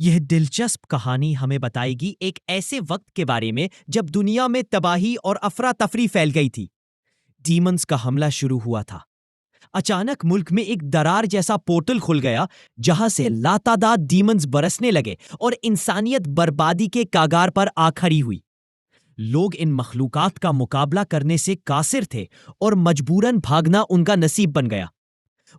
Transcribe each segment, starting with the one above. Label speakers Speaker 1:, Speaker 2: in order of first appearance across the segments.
Speaker 1: यह दिलचस्प कहानी हमें बताएगी एक ऐसे वक्त के बारे में जब दुनिया में तबाही और अफरा तफरी फैल गई थी। डीमंस का हमला शुरू हुआ था। अचानक मुल्क में एक दरार जैसा पोर्टल खुल गया, जहां से लातादाद डीमंस बरसने लगे और इंसानियत बर्बादी के कागार पर आ खड़ी हुई। लोग इन मखलूकात का मुकाबला करने से कासिर थे और मजबूरन भागना उनका नसीब बन गया।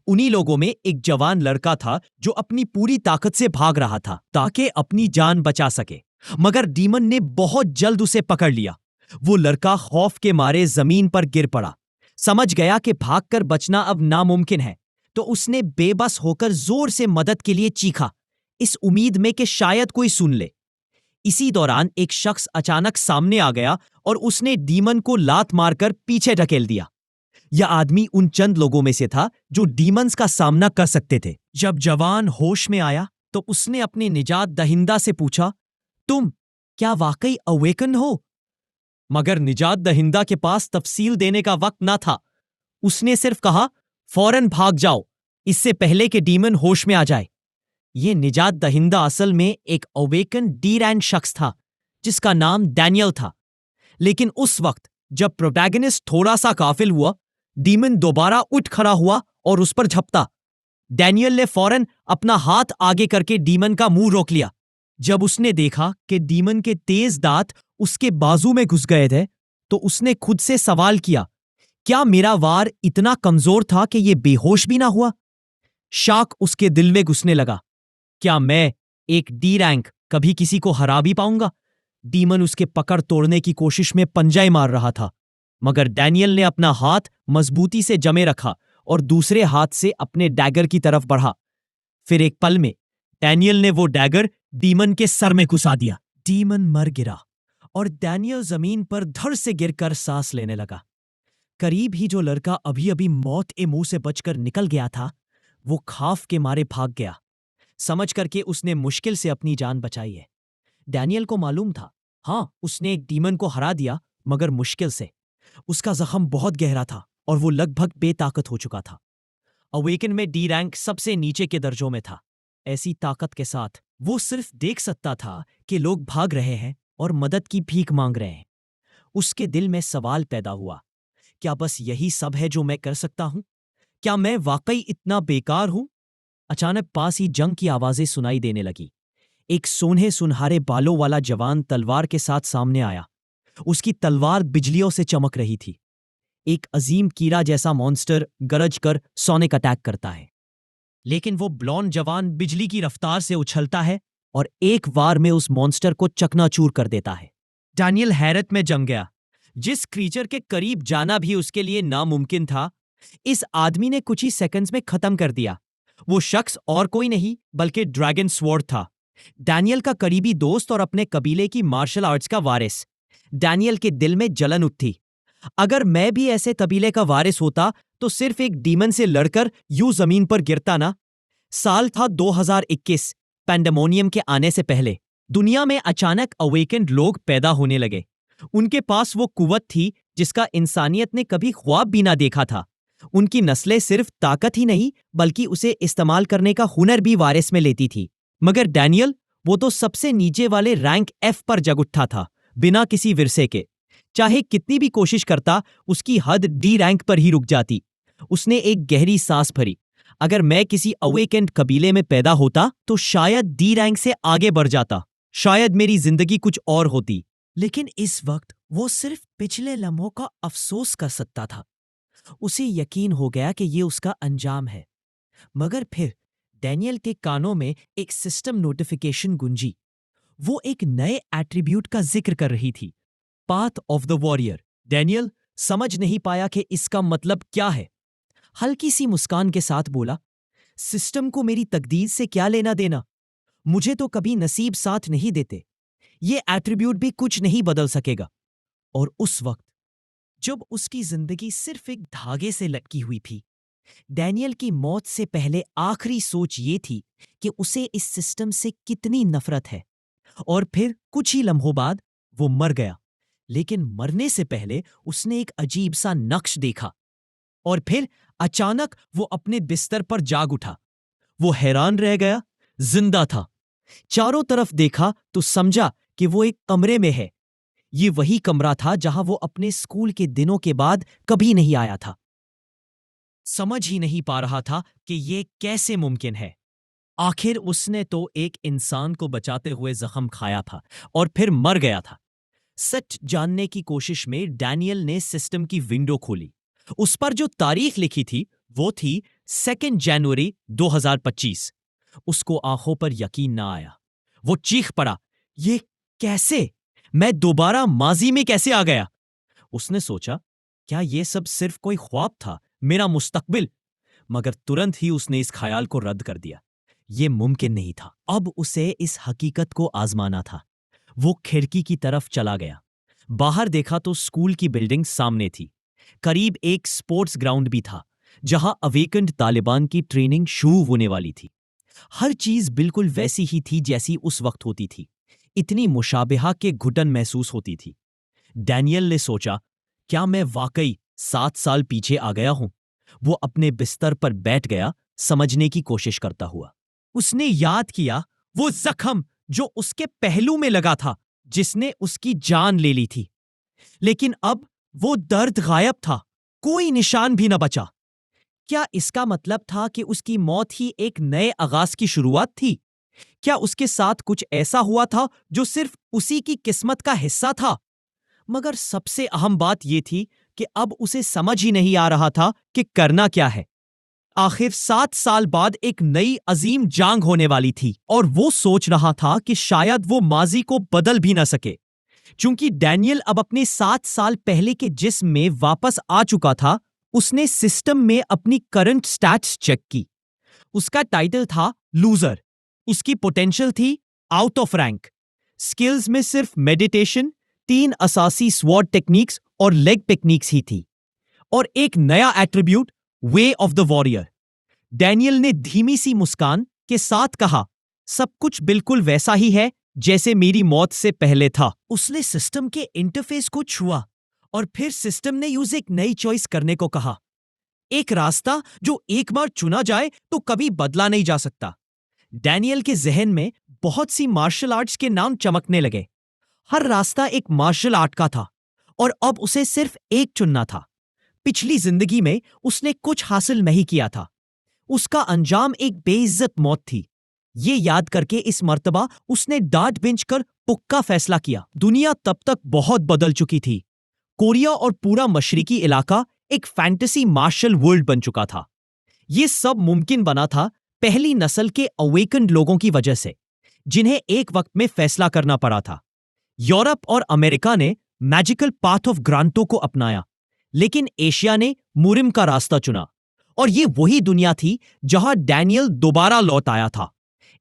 Speaker 1: उन्हीं लोगों में एक जवान लड़का था जो अपनी पूरी ताकत से भाग रहा था ताकि अपनी जान बचा सके, मगर डीमन ने बहुत जल्द उसे पकड़ लिया। वो लड़का खौफ के मारे जमीन पर गिर पड़ा। समझ गया कि भागकर बचना अब नामुमकिन है, तो उसने बेबस होकर जोर से मदद के लिए चीखा, इस उम्मीद में कि शायद कोई सुन ले। इसी दौरान एक शख्स अचानक सामने आ गया और उसने डीमन को लात मारकर पीछे ढकेल दिया। यह आदमी उन चंद लोगों में से था जो डीमंस का सामना कर सकते थे। जब जवान होश में आया तो उसने अपने निजात दहिंदा से पूछा, तुम क्या वाकई अवेकन हो? मगर निजात दहिंदा के पास तफसील देने का वक्त ना था। उसने सिर्फ कहा, फौरन भाग जाओ, इससे पहले कि डीमन होश में आ जाए। यह निजात दहिंदा असल में एक अवेकन डी रैंक शख्स था जिसका नाम डैनियल था। लेकिन उस वक्त जब प्रोटैगनिस्ट थोड़ा सा गाफिल हुआ, डीमन दोबारा उठ खड़ा हुआ और उस पर झपटा। डैनियल ने फौरन अपना हाथ आगे करके डीमन का मुंह रोक लिया। जब उसने देखा कि डीमन के तेज दांत उसके बाजू में घुस गए थे, तो उसने खुद से सवाल किया, क्या मेरा वार इतना कमजोर था कि यह बेहोश भी ना हुआ? शाक उसके दिल में घुसने लगा। क्या मैं, एक डी रैंक, कभी किसी को हरा भी पाऊंगा? डीमन उसके पकड़ तोड़ने की कोशिश में पंजाए मार रहा था, मगर डैनियल ने अपना हाथ मजबूती से जमे रखा और दूसरे हाथ से अपने डैगर की तरफ बढ़ा। फिर एक पल में डैनियल ने वो डैगर डीमन के सर में घुसा दिया। डीमन मर गिरा और डैनियल जमीन पर धड़ से गिरकर सांस लेने लगा। करीब ही जो लड़का अभी अभी मौत के मुंह से बचकर निकल गया था, वो खौफ के मारे भाग गया, समझ करके उसने मुश्किल से अपनी जान बचाई है। डैनियल को मालूम था, हाँ, उसने एक डीमन को हरा दिया, मगर मुश्किल से। उसका जख्म बहुत गहरा था और वो लगभग बेताकत हो चुका था। अवेकन में डी रैंक सबसे नीचे के दर्जों में था। ऐसी ताकत के साथ वो सिर्फ देख सकता था कि लोग भाग रहे हैं और मदद की भीख मांग रहे हैं। उसके दिल में सवाल पैदा हुआ, क्या बस यही सब है जो मैं कर सकता हूं? क्या मैं वाकई इतना बेकार हूं? अचानक पास ही जंग की आवाजें सुनाई देने लगी। एक सोने सुनहरे बालों वाला जवान तलवार के साथ सामने आया। उसकी तलवार बिजलियों से चमक रही थी। एक अजीम कीड़ा जैसा मॉन्स्टर गरज कर सोनिक अटैक करता है, लेकिन वो ब्लॉन्ड जवान बिजली की रफ्तार से उछलता है और एक वार में उस मॉन्स्टर को चकनाचूर कर देता है। डैनियल हैरत में जम गया। जिस क्रीचर के करीब जाना भी उसके लिए नामुमकिन था, इस आदमी ने कुछ ही सेकंड्स में खत्म कर दिया। वो शख्स और कोई नहीं बल्कि ड्रैगन स्वॉर्ड था, डैनियल का करीबी दोस्त और अपने कबीले की मार्शल आर्ट्स का वारिस। डैनियल के दिल में जलन उठती। अगर मैं भी ऐसे कबीले का वारिस होता तो सिर्फ एक डीमन से लड़कर यूं जमीन पर गिरता ना। साल था 2021, पैंडेमोनियम के आने से पहले। दुनिया में अचानक अवेकेंड लोग पैदा होने लगे। उनके पास वो कुव्वत थी जिसका इंसानियत ने कभी ख्वाब भी ना देखा था। उनकी नस्लें सिर्फ ताकत ही नहीं बल्कि उसे इस्तेमाल करने का हुनर भी वारिस में लेती थी। मगर डैनियल, वो तो सबसे नीचे वाले रैंक एफ पर जग उठा था, बिना किसी विरसे के। चाहे कितनी भी कोशिश करता, उसकी हद डी रैंक पर ही रुक जाती। उसने एक गहरी सांस भरी। अगर मैं किसी अवेकेंड कबीले में पैदा होता तो शायद डी रैंक से आगे बढ़ जाता, शायद मेरी जिंदगी कुछ और होती। लेकिन इस वक्त वो सिर्फ पिछले लम्हों का अफसोस कर सकता था। उसे यकीन हो गया कि ये उसका अंजाम है। मगर फिर डैनियल के कानों में एक सिस्टम नोटिफिकेशन गूंजी। वो एक नए एट्रीब्यूट का जिक्र कर रही थी, path of the warrior. Daniel समझ नहीं पाया कि इसका मतलब क्या है। हल्की सी मुस्कान के साथ बोला, सिस्टम को मेरी तकदीर से क्या लेना देना? मुझे तो कभी नसीब साथ नहीं देते। ये एट्रीब्यूट भी कुछ नहीं बदल सकेगा। और उस वक्त जब उसकी जिंदगी सिर्फ एक धागे से लटकी हुई थी, डैनियल की मौत से पहले आखिरी सोच ये थी कि उसे इस सिस्टम से कितनी नफरत है। और फिर कुछ ही लम्हों बाद वो मर गया। लेकिन मरने से पहले उसने एक अजीब सा नक्श देखा। और फिर अचानक वो अपने बिस्तर पर जाग उठा। वो हैरान रह गया, जिंदा था। चारों तरफ देखा तो समझा कि वो एक कमरे में है। ये वही कमरा था जहां वो अपने स्कूल के दिनों के बाद कभी नहीं आया था। समझ ही नहीं पा रहा था कि ये कैसे मुमकिन है। आखिर उसने तो एक इंसान को बचाते हुए जख्म खाया था और फिर मर गया था। सच जानने की कोशिश में डैनियल ने सिस्टम की विंडो खोली। उस पर जो तारीख लिखी थी वो थी 2 जनवरी 2025। उसको आंखों पर यकीन ना आया। वो चीख पड़ा, ये कैसे? मैं दोबारा माजी में कैसे आ गया? उसने सोचा, क्या ये सब सिर्फ कोई ख्वाब था, मेरा मुस्तकबिल? मगर तुरंत ही उसने इस ख्याल को रद्द कर दिया। ये मुमकिन नहीं था। अब उसे इस हकीकत को आजमाना था। वो खिड़की की तरफ चला गया। बाहर देखा तो स्कूल की बिल्डिंग सामने थी। करीब एक स्पोर्ट्स ग्राउंड भी था जहां अवेकेंड तालिबान की ट्रेनिंग शुरू होने वाली थी। हर चीज बिल्कुल वैसी ही थी जैसी उस वक्त होती थी। इतनी मुशाबिहा के घुटन महसूस होती थी। डैनियल ने सोचा, क्या मैं वाकई 7 साल पीछे आ गया हूं? वो अपने बिस्तर पर बैठ गया, समझने की कोशिश करता हुआ। उसने याद किया वो जख्म जो उसके पहलू में लगा था, जिसने उसकी जान ले ली थी। लेकिन अब वो दर्द गायब था, कोई निशान भी न बचा। क्या इसका मतलब था कि उसकी मौत ही एक नए आगाज की शुरुआत थी? क्या उसके साथ कुछ ऐसा हुआ था जो सिर्फ उसी की किस्मत का हिस्सा था? मगर सबसे अहम बात यह थी कि अब उसे समझ ही नहीं आ रहा था कि करना क्या है। आखिर 7 साल बाद एक नई अजीम जंग होने वाली थी और वो सोच रहा था कि शायद वो माजी को बदल भी ना सके। चूंकि डैनियल अब अपने 7 साल पहले के जिस्म में वापस आ चुका था, उसने सिस्टम में अपनी करंट स्टैट्स चेक की। उसका टाइटल था लूजर। उसकी पोटेंशियल थी आउट ऑफ रैंक। स्किल्स में सिर्फ मेडिटेशन, 3 असासी स्वॉर्ड टेक्निक्स और लेग टेक्निक्स ही थी। और एक नया attribute, way of the warrior. Daniel ने धीमी सी मुस्कान के साथ कहा, सब कुछ बिल्कुल वैसा ही है जैसे मेरी मौत से पहले था। उसने सिस्टम के इंटरफेस को छुआ और फिर सिस्टम ने उसे एक नई चॉइस करने को कहा। एक रास्ता जो एक बार चुना जाए तो कभी बदला नहीं जा सकता। डैनियल के जहन में बहुत सी मार्शल आर्ट्स के नाम चमकने लगे। हर रास्ता एक मार्शल आर्ट का था और अब उसे सिर्फ एक चुनना था। पिछली जिंदगी में उसने कुछ हासिल नहीं किया था। उसका अंजाम एक बेइज्जत मौत थी। ये याद करके इस मर्तबा उसने डांट बिंच कर पुख्ता फैसला किया। दुनिया तब तक बहुत बदल चुकी थी। कोरिया और पूरा मशरिकी इलाका एक फैंटेसी मार्शल वर्ल्ड बन चुका था। ये सब मुमकिन बना था पहली नस्ल के अवेकन्ड लोगों की वजह से, जिन्हें एक वक्त में फैसला करना पड़ा था। यूरोप और अमेरिका ने मैजिकल पाथ ऑफ ग्रांटो को अपनाया, लेकिन एशिया ने मुरिम का रास्ता चुना। और ये वही दुनिया थी जहां डैनियल दोबारा लौट आया था।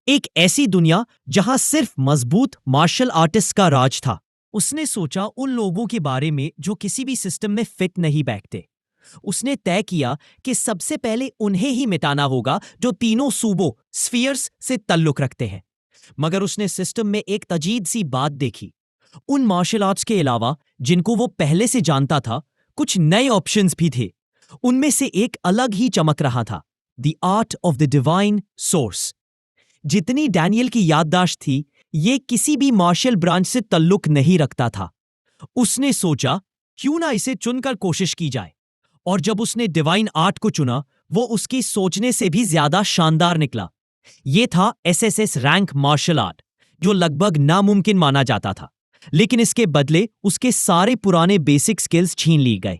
Speaker 1: एक ऐसी दुनिया जहां सिर्फ मजबूत मार्शल आर्टिस्ट का राज था। उसने सोचा उन लोगों के बारे में जो किसी भी सिस्टम में फिट नहीं बैठते। उसने तय किया कि सबसे पहले उन्हें ही मिटाना होगा जो तीनों सूबों स्फीयर्स से ताल्लुक रखते हैं। मगर उसने सिस्टम में एक तजीद सी बात देखी। उन मार्शल आर्ट्स के अलावा जिनको वो पहले से जानता था, कुछ नए ऑप्शंस भी थे। उनमें से एक अलग ही चमक रहा था, the art of the divine source. जितनी डैनियल की याददाश्त थी, ये किसी भी मार्शल ब्रांच से ताल्लुक नहीं रखता था। उसने सोचा, क्यों ना इसे चुनकर कोशिश की जाए। और जब उसने डिवाइन आर्ट को चुना, वो उसकी सोचने से भी ज्यादा शानदार निकला। यह था एसएसएस रैंक मार्शल आर्ट, जो लगभग नामुमकिन माना जाता था। लेकिन इसके बदले उसके सारे पुराने बेसिक स्किल्स छीन ली गए।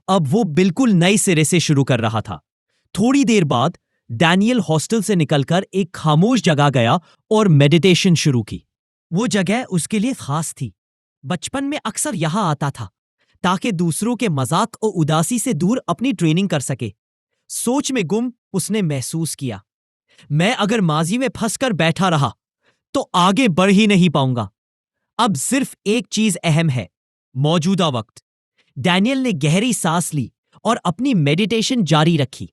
Speaker 1: अब वो बिल्कुल नए सिरे से शुरू कर रहा था। थोड़ी देर बाद डैनियल हॉस्टल से निकलकर एक खामोश जगह गया और मेडिटेशन शुरू की। वो जगह उसके लिए खास थी। बचपन में अक्सर यहां आता था ताकि दूसरों के मजाक और उदासी से दूर अपनी ट्रेनिंग कर सके। सोच में गुम उसने महसूस किया, मैं अगर माजी में फंसकर बैठा रहा तो आगे बढ़ ही नहीं पाऊंगा। अब सिर्फ एक चीज अहम है, मौजूदा वक्त। डैनियल ने गहरी सांस ली और अपनी मेडिटेशन जारी रखी।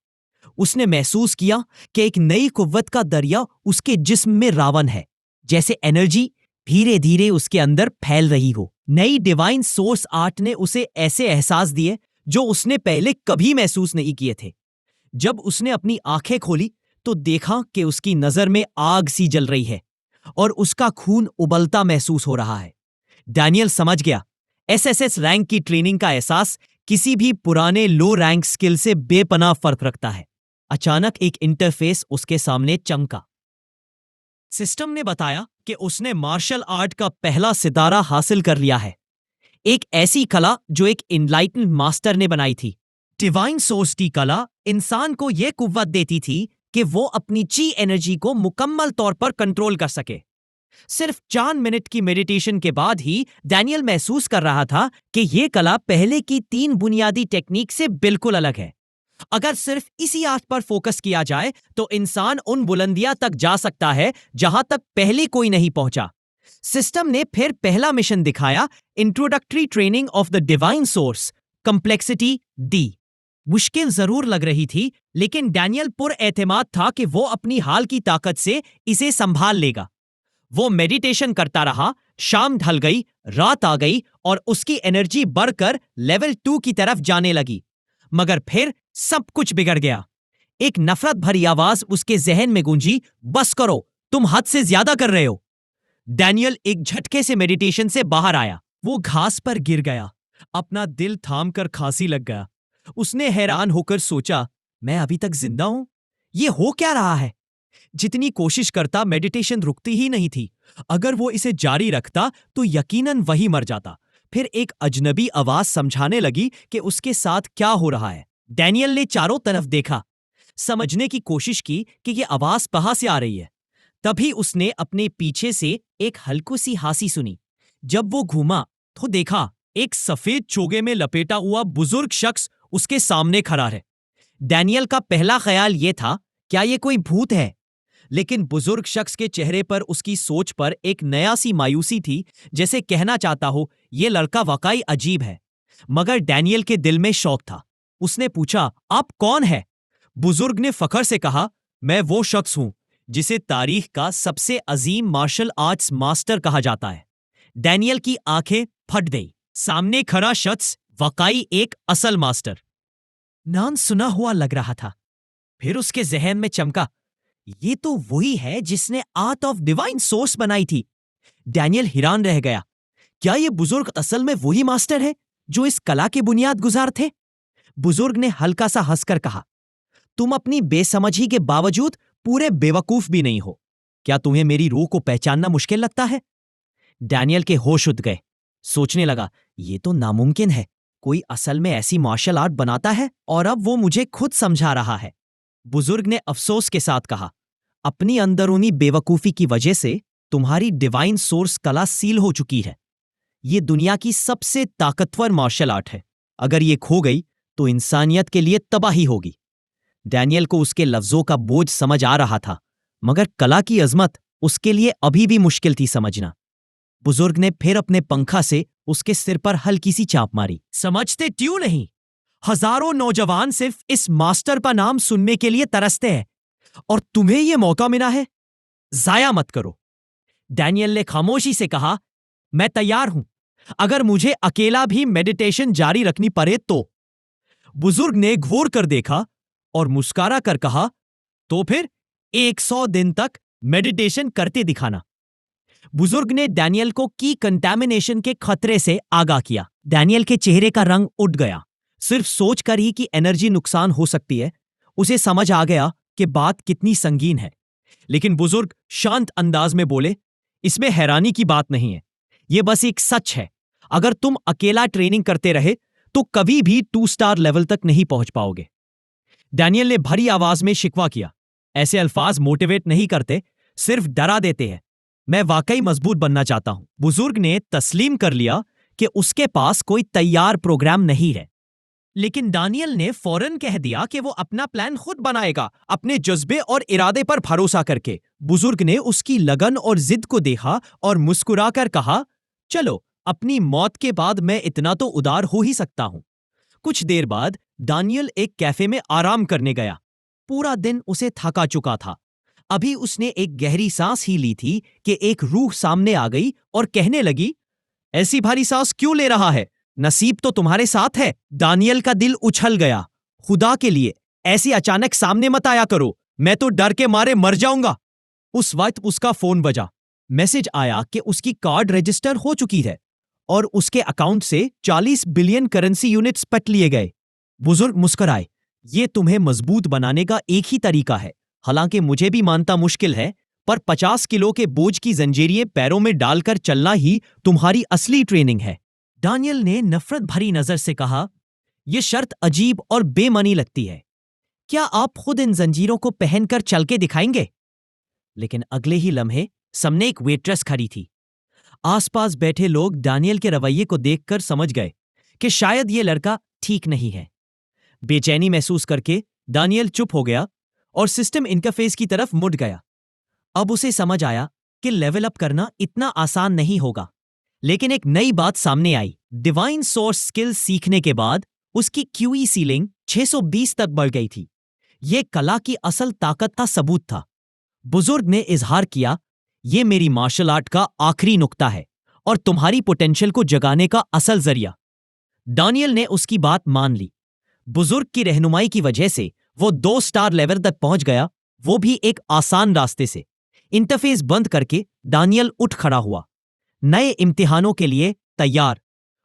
Speaker 1: उसने महसूस किया कि एक नई कुव्वत का दरिया उसके जिस्म में रावण है, जैसे एनर्जी धीरे धीरे उसके अंदर फैल रही हो। नई डिवाइन सोर्स आर्ट ने उसे ऐसे एहसास दिए जो उसने पहले कभी महसूस नहीं किए थे। जब उसने अपनी आंखें खोली तो देखा कि उसकी नजर में आग सी जल रही है। और उसका खून उबलता महसूस हो रहा है। डैनियल समझ गया, एसएसएस रैंक की ट्रेनिंग का एहसास किसी भी पुराने लो रैंक स्किल से बेपनाह फर्क रखता है। अचानक एक इंटरफेस उसके सामने चमका। सिस्टम ने बताया कि उसने मार्शल आर्ट का पहला सितारा हासिल कर लिया है, एक ऐसी कला जो एक इनलाइटन मास्टर ने बनाई थी। डिवाइन सोर्स की कला इंसान को यह कुव्वत देती थी कि वो अपनी ची एनर्जी को मुकम्मल तौर पर कंट्रोल कर सके। सिर्फ 4 मिनट की मेडिटेशन के बाद ही डैनियल महसूस कर रहा था कि यह कला पहले की 3 बुनियादी टेक्निक से बिल्कुल अलग है। अगर सिर्फ इसी आर्ट पर फोकस किया जाए तो इंसान उन बुलंदियां तक जा सकता है जहां तक पहले कोई नहीं पहुंचा। सिस्टम ने फिर पहला मिशन दिखाया, introductory training of the divine source, complexity D. मुश्किल जरूर लग रही थी, लेकिन डैनियल पुरएतमाद था कि वो अपनी हाल की ताकत से इसे संभाल लेगा। वो मेडिटेशन करता रहा, शाम ढल गई, रात आ गई और उसकी एनर्जी बढ़कर लेवल 2 की तरफ जाने लगी। मगर फिर सब कुछ बिगड़ गया। एक नफरत भरी आवाज उसके जहन में गूंजी, बस करो, तुम हद से ज्यादा कर रहे हो। डैनियल एक झटके से मेडिटेशन से बाहर आया। वो घास पर गिर गया, अपना दिल थाम कर खांसी लग गया। उसने हैरान होकर सोचा, मैं अभी तक जिंदा हूं? ये हो क्या रहा है? जितनी कोशिश करता मेडिटेशन रुकती ही नहीं थी। अगर वो इसे जारी रखता तो यकीनन वही मर जाता। फिर एक अजनबी आवाज समझाने लगी कि उसके साथ क्या हो रहा है। डैनियल ने चारों तरफ देखा, समझने की कोशिश की कि ये आवाज कहां से आ रही है। तभी उसने अपने पीछे से एक हल्की सी हासी सुनी। जब वो घूमा तो देखा एक सफेद चोगे में लपेटा हुआ बुजुर्ग शख्स उसके सामने खड़ा है। डैनियल का पहला ख्याल यह था, क्या ये कोई भूत है? लेकिन बुजुर्ग शख्स के चेहरे पर, उसकी सोच पर एक नया सी मायूसी थी, जैसे कहना चाहता हो, यह लड़का वाकई अजीब है। मगर डैनियल के दिल में शौक था। उसने पूछा, आप कौन है? बुजुर्ग ने फखर से कहा, मैं वो शख्स हूं जिसे तारीख का सबसे अजीम मार्शल आर्ट्स मास्टर कहा जाता है। डैनियल की आंखें फट गई। सामने खड़ा शख्स वाकई एक असल मास्टर। नाम सुना हुआ लग रहा था। फिर उसके जहन में चमका, ये तो वही है जिसने आर्ट ऑफ डिवाइन सोर्स बनाई थी। डैनियल हैरान रह गया। क्या ये बुजुर्ग असल में वही मास्टर है जो इस कला के बुनियाद गुजार थे? बुजुर्ग ने हल्का सा हंसकर कहा, तुम अपनी बेसमझी के बावजूद पूरे बेवकूफ भी नहीं हो। क्या तुम्हें मेरी रूह को पहचानना मुश्किल लगता है? डैनियल के होश उड़ गए। सोचने लगा, ये तो नामुमकिन है। कोई असल में ऐसी मार्शल आर्ट बनाता है और अब वो मुझे खुद समझा रहा है। बुजुर्ग ने अफसोस के साथ कहा, अपनी अंदरूनी बेवकूफी की वजह से तुम्हारी डिवाइन सोर्स कला सील हो चुकी है। ये दुनिया की सबसे ताकतवर मार्शल आर्ट है। अगर ये खो गई तो इंसानियत के लिए तबाही होगी। डैनियल को उसके लफ्जों का बोझ समझ आ रहा था, मगर कला की अजमत उसके लिए अभी भी मुश्किल थी समझना। बुजुर्ग ने फिर अपने पंखा से उसके सिर पर हल्की सी चाप मारी। समझते क्यों नहीं? हजारों नौजवान सिर्फ इस मास्टर का नाम सुनने के लिए तरसते हैं और तुम्हें यह मौका मिला है, जाया मत करो। डैनियल ने खामोशी से कहा, मैं तैयार हूं, अगर मुझे अकेला भी मेडिटेशन जारी रखनी पड़े तो। बुजुर्ग ने घूर कर देखा और मुस्कुरा कर कहा, तो फिर 100 दिन तक मेडिटेशन करते दिखाना। बुजुर्ग ने डैनियल को की कंटामिनेशन के खतरे से आगाह किया। डैनियल के चेहरे का रंग उठ गया। सिर्फ सोचकर ही कि एनर्जी नुकसान हो सकती है, उसे समझ आ गया कि बात कितनी संगीन है। लेकिन बुजुर्ग शांत अंदाज में बोले, इसमें हैरानी की बात नहीं है, यह बस एक सच है। अगर तुम अकेला ट्रेनिंग करते रहे तो कभी भी 2 स्टार लेवल तक नहीं पहुंच पाओगे। डैनियल ने भरी आवाज में शिकवा किया, ऐसे अल्फाज मोटिवेट नहीं करते, सिर्फ डरा देते हैं। मैं वाकई मजबूत बनना चाहता हूं। बुजुर्ग ने तस्लीम कर लिया कि उसके पास कोई तैयार प्रोग्राम नहीं है। लेकिन डैनियल ने फौरन कह दिया कि वो अपना प्लान खुद बनाएगा, अपने जज्बे और इरादे पर भरोसा करके। बुजुर्ग ने उसकी लगन और जिद को देखा और मुस्कुराकर कहा, चलो, अपनी मौत के बाद मैं इतना तो उदार हो ही सकता हूं। कुछ देर बाद डैनियल एक कैफे में आराम करने गया। पूरा दिन उसे थका चुका था। अभी उसने एक गहरी सांस ही ली थी कि एक रूह सामने आ गई और कहने लगी, ऐसी भारी सांस क्यों ले रहा है? नसीब तो तुम्हारे साथ है। डैनियल का दिल उछल गया। खुदा के लिए ऐसी अचानक सामने मत आया करो, मैं तो डर के मारे मर जाऊंगा। उस वक्त उसका फोन बजा। मैसेज आया कि उसकी कार्ड रजिस्टर हो चुकी है और उसके अकाउंट से 40 बिलियन करेंसी यूनिट्स पट लिए गए। बुजुर्ग मुस्कुराए। ये तुम्हें मजबूत बनाने का एक ही तरीका है, हालांकि मुझे भी मानना मुश्किल है, पर 50 किलो के बोझ की जंजीरें पैरों में डालकर चलना ही तुम्हारी असली ट्रेनिंग है। डैनियल ने नफरत भरी नजर से कहा, यह शर्त अजीब और बेमनी लगती है। क्या आप खुद इन जंजीरों को पहनकर चल के दिखाएंगे? लेकिन अगले ही लम्हे सामने एक वेट्रेस खड़ी थी। आसपास बैठे लोग डैनियल के रवैये को देखकर समझ गए कि शायद यह लड़का ठीक नहीं है। बेचैनी महसूस करके डैनियल चुप हो गया और सिस्टम इंटरफेस की तरफ मुड़ गया। अब उसे समझ आया कि लेवल अप करना इतना आसान नहीं होगा। लेकिन एक नई बात सामने आई। डिवाइन सोर्स स्किल सीखने के बाद उसकी क्यूई सीलिंग 620 तक बढ़ गई थी। यह कला की असल ताकत का सबूत था। बुजुर्ग ने इजहार किया, यह मेरी मार्शल आर्ट का आखिरी नुक्ता है और तुम्हारी पोटेंशियल को जगाने का असल जरिया। डैनियल ने उसकी बात मान ली। बुजुर्ग की रहनुमाई की वजह से वो 2 स्टार लेवल तक पहुंच गया, वो भी एक आसान रास्ते से। इंटरफेस बंद करके डैनियल उठ खड़ा हुआ। नए इम्तिहानों के लिए तैयार।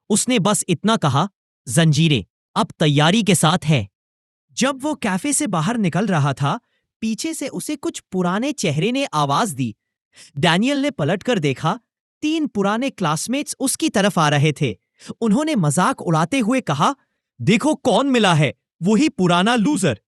Speaker 1: उसने बस इतना कहा, जंजीरें अब तैयारी के साथ है। जब वो कैफे से बाहर निकल रहा था, पीछे से उसे कुछ पुराने चेहरे ने आवाज दी। डैनियल ने पलटकर देखा, 3 पुराने क्लासमेट्स उसकी तरफ आ रहे थे। उन्होंने मजाक उड़ाते हुए कहा, देखो कौन मिला है, वही पुराना लूजर।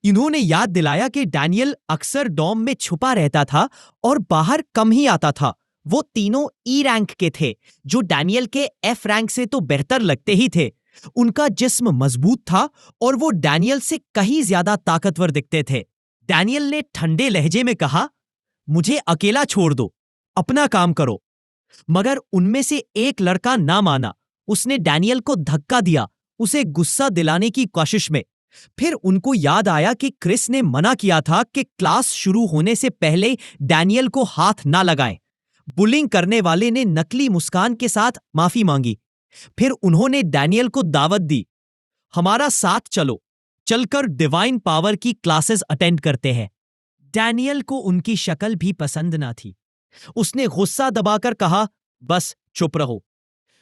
Speaker 1: इन्होंने याद दिलाया कि डैनियल अक्सर डॉम में छुपा रहता था और बाहर कम ही आता था। वो तीनों ई रैंक के थे, जो डैनियल के एफ रैंक से तो बेहतर लगते ही थे। उनका जिस्म मजबूत था और वो डैनियल से कहीं ज्यादा ताकतवर दिखते थे। डैनियल ने ठंडे लहजे में कहा, मुझे अकेला छोड़ दो, अपना काम करो। मगर उनमें से एक लड़का ना माना। उसने डैनियल को धक्का दिया, उसे गुस्सा दिलाने की कोशिश में। फिर उनको याद आया कि क्रिस ने मना किया था कि क्लास शुरू होने से पहले डैनियल को हाथ ना लगाएं। बुलिंग करने वाले ने नकली मुस्कान के साथ माफी मांगी। फिर उन्होंने डैनियल को दावत दी, हमारा साथ चलो, चलकर डिवाइन पावर की क्लासेस अटेंड करते हैं। डैनियल को उनकी शक्ल भी पसंद ना थी। उसने गुस्सा दबाकर कहा, बस चुप रहो।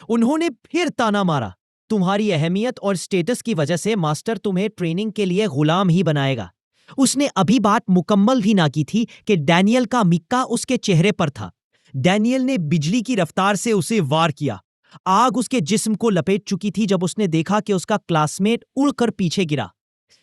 Speaker 1: उन्होंने फिर ताना मारा, तुम्हारी अहमियत और स्टेटस की वजह से मास्टर तुम्हें ट्रेनिंग के लिए गुलाम ही बनाएगा। उसने अभी बात मुकम्मल भी ना की थी कि डैनियल का मिक्का उसके चेहरे पर था। डैनियल ने बिजली की रफ्तार से उसे वार किया। आग उसके जिस्म को लपेट चुकी थी जब उसने देखा कि उसका क्लासमेट उड़कर पीछे गिरा।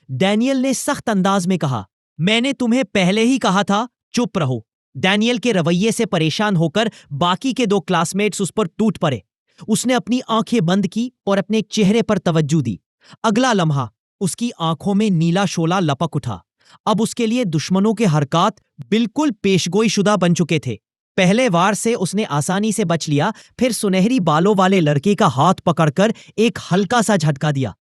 Speaker 1: डैनियल ने सख्त अंदाज में कहा, मैंने तुम्हें पहले ही कहा था, चुप रहो। डैनियल के रवैये से परेशान होकर बाकी के 2 क्लासमेट्स उस पर टूट पड़े। उसने अपनी आंखें बंद की और अपने चेहरे पर तवज्जो दी। अगला लम्हा उसकी आंखों में नीला शोला लपक उठा। अब उसके लिए दुश्मनों के हरकत बिल्कुल पेशगोई शुदा बन चुके थे। पहले वार से उसने आसानी से बच लिया, फिर सुनहरी बालों वाले लड़के का हाथ पकड़कर एक हल्का सा झटका दिया।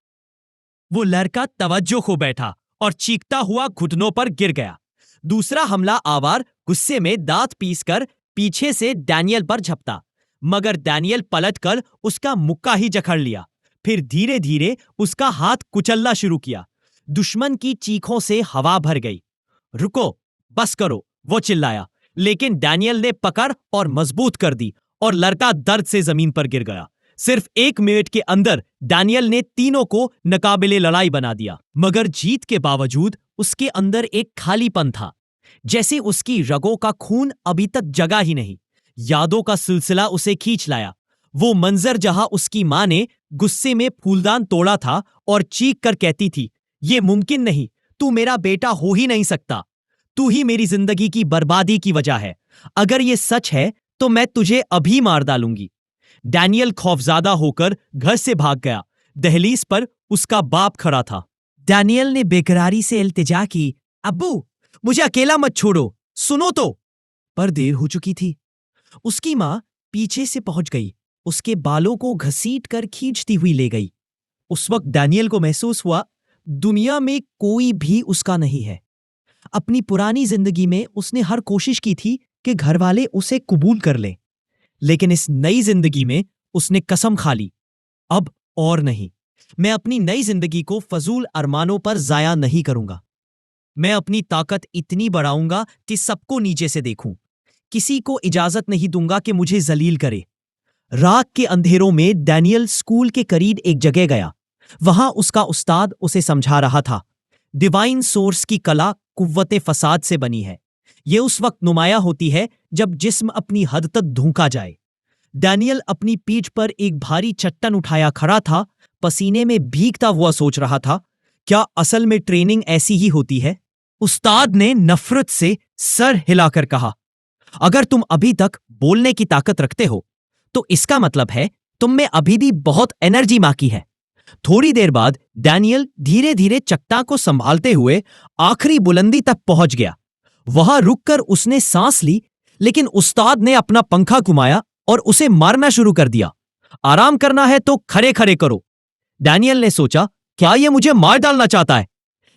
Speaker 1: वो लड़का तवज्जो खो बैठा और चीखता हुआ घुटनों पर गिर गया। दूसरा हमला आवार गुस्से में दांत पीसकर पीछे से डैनियल पर झपटा, मगर डैनियल पलटकर उसका मुक्का ही जकड़ लिया। फिर धीरे धीरे उसका हाथ कुचलना शुरू किया। दुश्मन की चीखों से हवा भर गई। रुको, बस करो, वो चिल्लाया, लेकिन डैनियल ने पकड़ और मजबूत कर दी और लड़का दर्द से जमीन पर गिर गया। सिर्फ 1 मिनट के अंदर डैनियल ने तीनों को नाकाबिले लड़ाई बना दिया, मगर जीत के बावजूद उसके अंदर एक खालीपन था, जैसे उसकी रगों का खून अभी तक जगा ही नहीं। यादों का सिलसिला उसे खींच लाया। वो मंजर जहां उसकी मां ने गुस्से में फूलदान तोड़ा था और चीख कर कहती थी, ये मुमकिन नहीं, तू मेरा बेटा हो ही नहीं सकता, तू ही मेरी जिंदगी की बर्बादी की वजह है। अगर ये सच है तो मैं तुझे अभी मार डालूंगी। डैनियल खौफजादा होकर घर से भाग गया। दहलीज पर उसका बाप खड़ा था। डैनियल ने बेकरारी से इल्तिजा की, अब्बू मुझे अकेला मत छोड़ो, सुनो तो। पर देर हो चुकी थी। उसकी मां पीछे से पहुंच गई, उसके बालों को घसीट कर खींचती हुई ले गई। उस वक्त डैनियल को महसूस हुआ, दुनिया में कोई भी उसका नहीं है। अपनी पुरानी जिंदगी में उसने हर कोशिश की थी कि घर वाले उसे कबूल कर लें, लेकिन इस नई जिंदगी में उसने कसम खा ली, अब और नहीं, मैं अपनी नई जिंदगी को फजूल अरमानों पर जाया नहीं करूंगा। मैं अपनी ताकत इतनी बढ़ाऊंगा कि सबको नीचे से देखूं, किसी को इजाजत नहीं दूंगा कि मुझे जलील करे। रात के अंधेरों में डैनियल स्कूल के करीब एक जगह गया। वहां उसका उस्ताद उसे समझा रहा था, डिवाइन सोर्स की कला कुव्वते फसाद से बनी है। यह उस वक्त नुमाया होती है जब जिस्म अपनी हद तक धूका जाए। डैनियल अपनी पीठ पर एक भारी चट्टान उठाया खड़ा था, पसीने में भीगता हुआ सोच रहा था, क्या असल में ट्रेनिंग ऐसी ही होती है? उस्ताद ने नफरत से सर हिलाकर कहा, अगर तुम अभी तक बोलने की ताकत रखते हो तो इसका मतलब है तुम में अभी भी बहुत एनर्जी बाकी है। थोड़ी देर बाद डैनियल धीरे धीरे चट्टान को संभालते हुए आखिरी बुलंदी तक पहुंच गया। वहां रुककर उसने सांस ली, लेकिन उस्ताद ने अपना पंखा घुमाया और उसे मारना शुरू कर दिया। आराम करना है तो खड़े खड़े करो। डैनियल ने सोचा, क्या यह मुझे मार डालना चाहता है?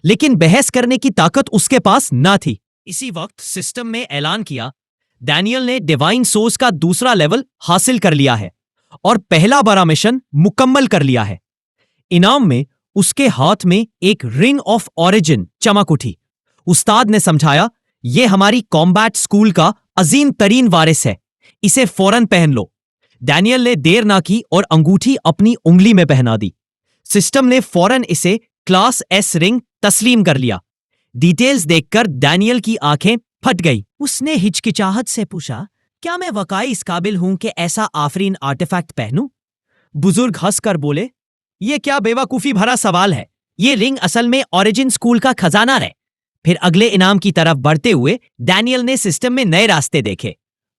Speaker 1: लेकिन बहस करने की ताकत उसके पास ना थी। इसी वक्त सिस्टम में ऐलान किया, डैनियल ने डिवाइन सोर्स का दूसरा लेवल हासिल कर लिया है और पहला बड़ा मिशन मुकम्मल कर लिया है। इनाम में उसके हाथ में एक रिंग ऑफ ऑरिजिन चमक उठी। उस्ताद ने समझाया, यह हमारी कॉम्बैट स्कूल का अजीम तरीन वारिस है, इसे फौरन पहन लो। डैनियल ने देर ना की और अंगूठी अपनी उंगली में पहना दी। सिस्टम ने फौरन इसे क्लास एस रिंग तस्लीम कर लिया। डिटेल्स देखकर डैनियल की आंखें फट गई। उसने हिचकिचाहट से पूछा, क्या मैं वाकई इस काबिल हूं कि ऐसा आफरीन आर्टिफैक्ट पहनूं? बुजुर्ग हंसकर बोले, यह क्या बेवकूफी भरा सवाल है। यह रिंग असल में ओरिजिन स्कूल का खजाना है। फिर अगले इनाम की तरफ बढ़ते हुए डैनियल ने सिस्टम में नए रास्ते देखे,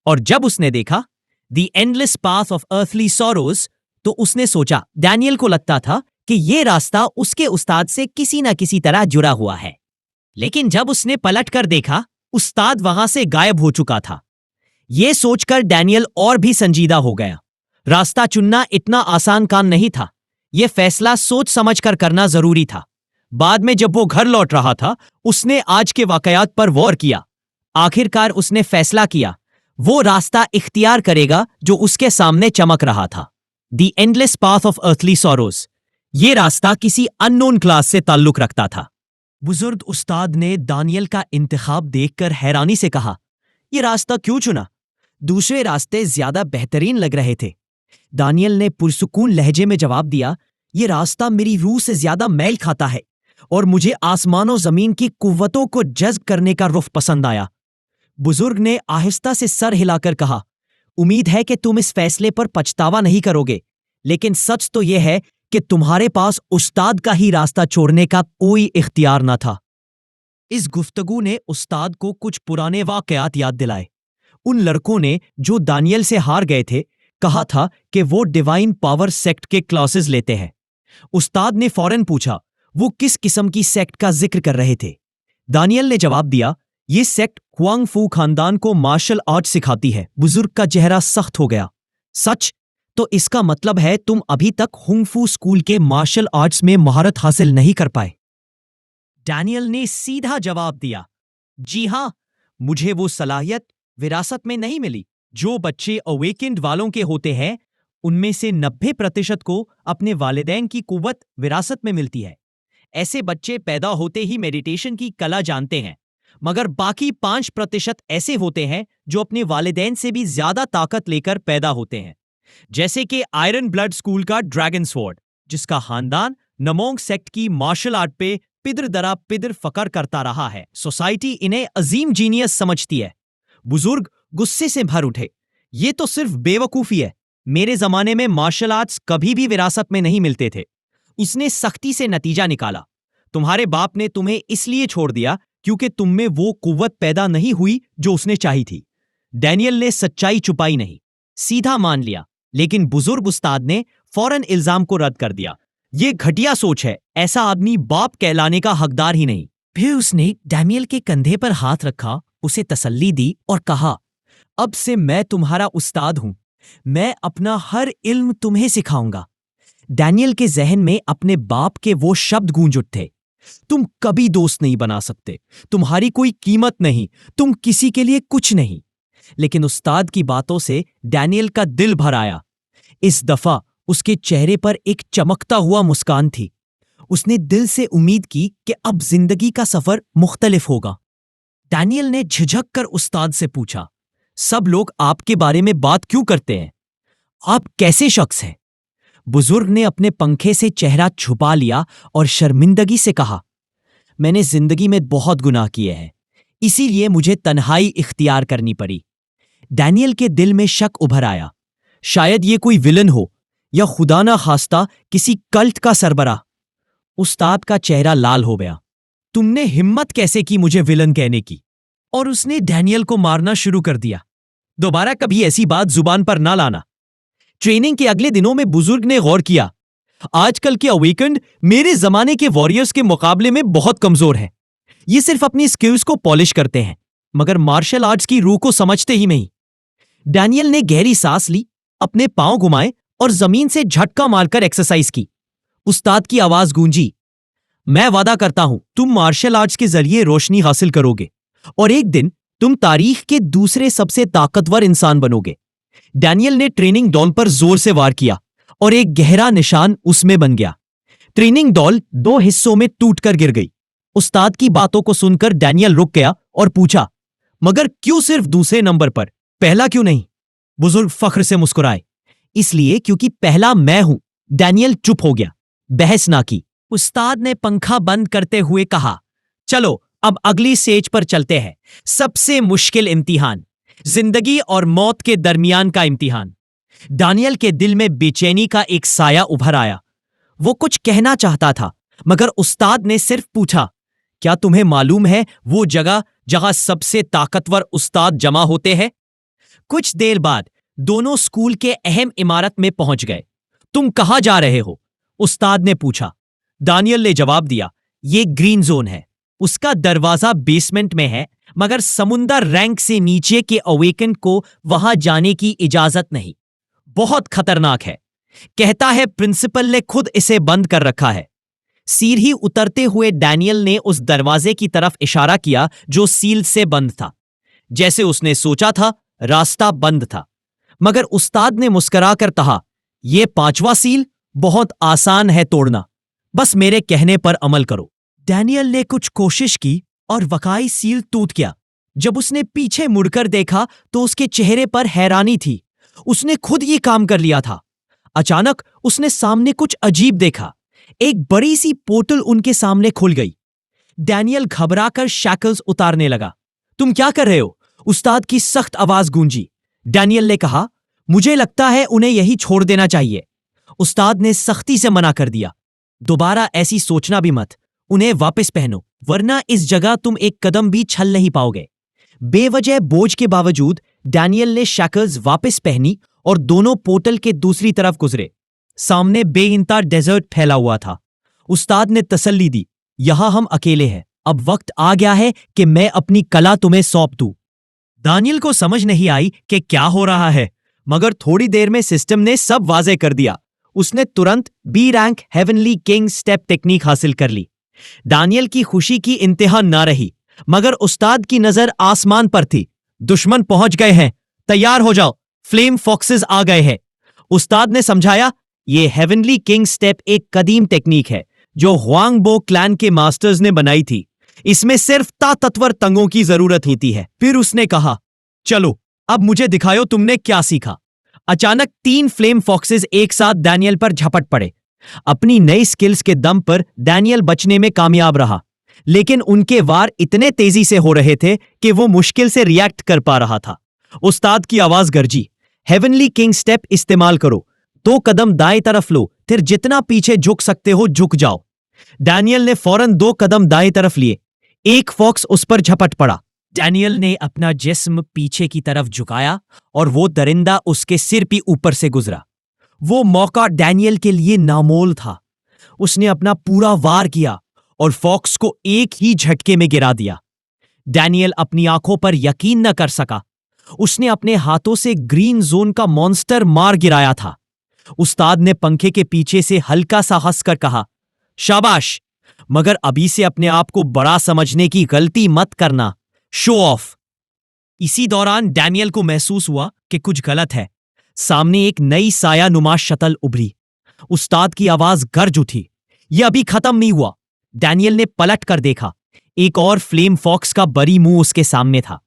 Speaker 1: और जब उसने देखा the endless path of earthly sorrows, तो उसने सोचा, डैनियल को लगता था कि यह रास्ता उसके उस्ताद से किसी न किसी तरह जुड़ा हुआ है। लेकिन जब उसने पलटकर देखा, उस्ताद वहां से गायब हो चुका था। यह सोचकर डैनियल और भी संजीदा हो गया। रास्ता चुनना इतना आसान काम नहीं था। यह फैसला सोच समझकर करना जरूरी था। बाद में जब वो घर लौट रहा था, उसने आज के वाकयात पर गौर किया। आखिरकार उसने फैसला किया, वो रास्ता इख्तियार करेगा जो उसके सामने चमक रहा था, the endless path of earthly sorrows. यह रास्ता किसी अननोन क्लास से ताल्लुक रखता था। बुजुर्ग उस्ताद ने दानियल का इंतखाब देखकर हैरानी से कहा, यह रास्ता क्यों चुना? दूसरे रास्ते ज्यादा बेहतरीन लग रहे थे। दानियल ने पुरसुकून लहजे में जवाब दिया, यह रास्ता मेरी रूह से ज्यादा मेल खाता है और मुझे आसमानों जमीन की कुव्वतों को जज्ब करने का रुख पसंद आया। बुजुर्ग ने आहिस्ता से सर हिलाकर कहा, उम्मीद है कि तुम इस फैसले पर पछतावा नहीं करोगे, लेकिन सच तो यह है कि तुम्हारे पास उस्ताद का ही रास्ता छोड़ने का कोई इख्तियार न था। इस गुफ्तगू ने उस्ताद को कुछ पुराने वाकयात याद दिलाए। उन लड़कों ने जो दानियल से हार गए थे, कहा था कि वो डिवाइन पावर सेक्ट के क्लासेस लेते हैं। उस्ताद ने फौरन पूछा, वो किस किस्म की सेक्ट का जिक्र कर रहे थे? दानियल ने जवाब दिया, ये सेक्ट हुआंग फू खानदान को मार्शल आर्ट सिखाती है। बुजुर्ग का चेहरा सख्त हो गया। सच? तो इसका मतलब है तुम अभी तक हुंग फू स्कूल के मार्शल आर्ट्स में महारत हासिल नहीं कर पाए? डैनियल ने सीधा जवाब दिया, जी हां, मुझे वो सलाहियत विरासत में नहीं मिली। जो बच्चे अवेकेंड वालों के होते हैं, उनमें से 90% को अपने वालिदैन की कुव्वत विरासत में मिलती है। ऐसे बच्चे पैदा होते ही मेडिटेशन की कला जानते हैं, मगर बाकी 5% ऐसे होते हैं जो अपने वालिदैन से भी ज्यादा ताकत लेकर पैदा होते हैं। जैसे कि आयरन ब्लड स्कूल का ड्रैगन स्वॉर्ड, जिसका खानदान नमोंग सेक्ट की मार्शल आर्ट पे पिदर दरा पिदर फकर करता रहा है। सोसाइटी इन्हें अजीम जीनियस समझती है। बुजुर्ग गुस्से से भर उठे, ये तो सिर्फ बेवकूफी है। मेरे जमाने में मार्शल आर्ट्स कभी भी विरासत में नहीं मिलते थे। उसने सख्ती से नतीजा निकाला, तुम्हारे बाप ने तुम्हें इसलिए छोड़ दिया क्योंकि तुम में वो कुव्वत पैदा नहीं हुई जो उसने चाही थी। डैनियल ने सच्चाई छुपाई नहीं, सीधा मान लिया। लेकिन बुजुर्ग उस्ताद ने फौरन इल्जाम को रद्द कर दिया, ये घटिया सोच है, ऐसा आदमी बाप कहलाने का हकदार ही नहीं। फिर उसने डैनियल के कंधे पर हाथ रखा, उसे तसल्ली दी और कहा, अब से मैं तुम्हारा उस्ताद हूं, मैं अपना हर इल्म तुम्हें सिखाऊंगा। डैनियल के जहन में अपने बाप के वो शब्द गूंज उठे, तुम कभी दोस्त नहीं बना सकते, तुम्हारी कोई कीमत नहीं, तुम किसी के लिए कुछ नहीं। लेकिन उस्ताद की बातों से डैनियल का दिल भर आया। इस दफा उसके चेहरे पर एक चमकता हुआ मुस्कान थी। उसने दिल से उम्मीद की कि अब जिंदगी का सफर मुख्तलिफ होगा। डैनियल ने झिझक कर उस्ताद से पूछा, सब लोग आपके बारे में बात क्यों करते हैं? आप कैसे शख्स हैं? बुजुर्ग ने अपने पंखे से चेहरा छुपा लिया और शर्मिंदगी से कहा, मैंने जिंदगी में बहुत गुनाह किए हैं, इसीलिए मुझे तन्हाई इख्तियार करनी पड़ी। डैनियल के दिल में शक उभर आया। शायद ये कोई विलन हो या खुदा ना खास्ता किसी कल्ट का सरबराह। उस्ताद का चेहरा लाल हो गया। तुमने हिम्मत कैसे की मुझे विलन कहने की? और उसने डैनियल को मारना शुरू कर दिया। दोबारा कभी ऐसी बात जुबान पर ना लाना। ट्रेनिंग के अगले दिनों में बुजुर्ग ने गौर किया, आजकल के अवेकन्ड मेरे जमाने के वॉरियर्स के मुकाबले में बहुत कमजोर हैं। ये सिर्फ अपनी स्किल्स को पॉलिश करते हैं, मगर मार्शल आर्ट्स की रूह को समझते ही नहीं। डैनियल ने गहरी सांस ली, अपने पांव घुमाए और जमीन से झटका मारकर एक्सरसाइज की। उस्ताद की आवाज गूंजी, मैं वादा करता हूं तुम मार्शल आर्ट्स के जरिए रोशनी हासिल करोगे और एक दिन तुम तारीख के दूसरे सबसे ताकतवर इंसान बनोगे। डैनियल ने ट्रेनिंग डॉल पर जोर से वार किया और एक गहरा निशान उसमें बन गया। ट्रेनिंग डॉल 2 हिस्सों में टूटकर गिर गई। उस्ताद की बातों को सुनकर डैनियल रुक गया और पूछा, मगर क्यों सिर्फ दूसरे नंबर पर, पहला क्यों नहीं? बुजुर्ग फख्र से मुस्कुराए, इसलिए क्योंकि पहला मैं हूं। डैनियल चुप हो गया, बहस ना की। उस्ताद ने पंखा बंद करते हुए कहा, चलो अब अगली स्टेज पर चलते हैं। सबसे मुश्किल इम्तिहान, जिंदगी और मौत के दरमियान का इम्तिहान। डैनियल के दिल में बेचैनी का एक साया उभर आया। वो कुछ कहना चाहता था, मगर उस्ताद ने सिर्फ पूछा, क्या तुम्हें मालूम है वो जगह जहां सबसे ताकतवर उस्ताद जमा होते हैं? कुछ देर बाद दोनों स्कूल के अहम इमारत में पहुंच गए। तुम कहां जा रहे हो? उस्ताद ने पूछा। डैनियल ने जवाब दिया, ये ग्रीन जोन है। उसका दरवाजा बेसमेंट में है, मगर समुंदर रैंक से नीचे के अवेकन को वहां जाने की इजाजत नहीं। बहुत खतरनाक है। कहता है प्रिंसिपल ने खुद इसे बंद कर रखा है। सीढ़ी उतरते हुए डैनियल ने उस दरवाजे की तरफ इशारा किया जो सील से बंद था। जैसे उसने सोचा था, रास्ता बंद था। मगर उस्ताद ने मुस्कुराकर कहा, यह 5वां सील बहुत आसान है तोड़ना, बस मेरे कहने पर अमल करो। डैनियल ने कुछ कोशिश की और वकाई सील टूट गया। जब उसने पीछे मुड़कर देखा तो उसके चेहरे पर हैरानी थी। उसने खुद ये काम कर लिया था। अचानक उसने सामने कुछ अजीब देखा। एक बड़ी सी पोर्टल उनके सामने खुल गई। डैनियल घबराकर शैकल्स उतारने लगा। तुम क्या कर रहे हो? उस्ताद की सख्त आवाज गूंजी। डैनियल ने कहा, मुझे लगता है उन्हें यही छोड़ देना चाहिए। उस्ताद ने सख्ती से मना कर दिया, दोबारा ऐसी सोचना भी मत। उन्हें वापस पहनो, वरना इस जगह तुम एक कदम भी चल नहीं पाओगे। बेवजह बोझ के बावजूद डैनियल ने शैकल्स वापस पहनी और दोनों पोर्टल के दूसरी तरफ गुजरे। सामने बेइंतहा डेजर्ट फैला हुआ था। उस्ताद ने तसल्ली दी, यहां हम अकेले हैं। अब वक्त आ गया है कि मैं अपनी कला तुम्हें सौंप दूं। डैनियल को समझ नहीं आई कि क्या हो रहा है, मगर थोड़ी देर में सिस्टम ने सब वाज़ेह कर दिया। उसने तुरंत B rank heavenly king step technique हासिल कर ली। डैनियल की खुशी की इंतहा ना रही, मगर उस्ताद की नजर आसमान पर थी। दुश्मन पहुंच गए हैं, तैयार हो जाओ, फ्लेम फॉक्सेस आ गए हैं। उस्ताद ने समझाया, यह हेवनली किंग स्टेप एक कदीम टेक्निक है जो हुआंगबो क्लैन के मास्टर्स ने बनाई थी। इसमें सिर्फ ताकतवर तंगों की जरूरत होती है। फिर उसने कहा, चलो अब मुझे दिखाओ तुमने क्या सीखा। अचानक 3 फ्लेम फॉक्सेस एक साथ डैनियल पर झपट पड़े। अपनी नई स्किल्स के दम पर डैनियल बचने में कामयाब रहा, लेकिन उनके वार इतने तेजी से हो रहे थे कि वो मुश्किल से रिएक्ट कर पा रहा था। उस्ताद की आवाज गरजी, हेवनली किंग स्टेप इस्तेमाल करो। 2 कदम दाएं तरफ लो, फिर जितना पीछे झुक सकते हो झुक जाओ। डैनियल ने फौरन 2 कदम दाएं तरफ लिए। एक फॉक्स उस पर झपट पड़ा। डैनियल ने अपना जिस्म पीछे की तरफ झुकाया और वो दरिंदा उसके सिर भी ऊपर से गुजरा। वो मौका डैनियल के लिए नामोल था। उसने अपना पूरा वार किया और फॉक्स को एक ही झटके में गिरा दिया। डैनियल अपनी आंखों पर यकीन न कर सका। उसने अपने हाथों से ग्रीन जोन का मॉन्स्टर मार गिराया था। उस्ताद ने पंखे के पीछे से हल्का सा हंसकर कहा, शाबाश, मगर अभी से अपने आप को बड़ा समझने की गलती मत करना, शो ऑफ। इसी दौरान डैनियल को महसूस हुआ कि कुछ गलत है। सामने एक नई साया नुमा शक्ल उभरी। उस्ताद की आवाज गरज उठी, यह अभी खत्म नहीं हुआ। डैनियल ने पलट कर देखा। एक और फ्लेम फॉक्स का बरी मुंह उसके सामने था।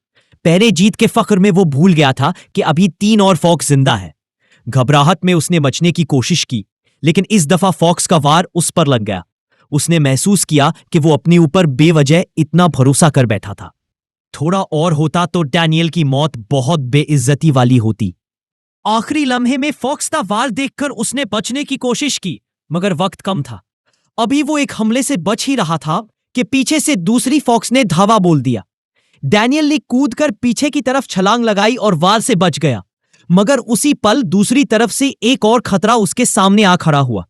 Speaker 1: पहले जीत के फख्र में वो भूल गया था कि अभी 3 और फॉक्स जिंदा है। घबराहट में उसने बचने की कोशिश की, लेकिन इस दफा फॉक्स का वार उस पर लग गया। उसने महसूस किया कि वो अपने ऊपर बेवजह इतना भरोसा कर बैठा था। थोड़ा और होता तो डैनियल की मौत बहुत बेइज्जती वाली होती। आखिरी लम्हे में फॉक्स का वार देखकर उसने बचने की कोशिश की, मगर वक्त कम था। अभी वो एक हमले से बच ही रहा था कि पीछे से दूसरी फॉक्स ने धावा बोल दिया। डैनियल ने कूदकर पीछे की तरफ छलांग लगाई और वार से बच गया, मगर उसी पल दूसरी तरफ से एक और खतरा उसके सामने आ खड़ा हुआ।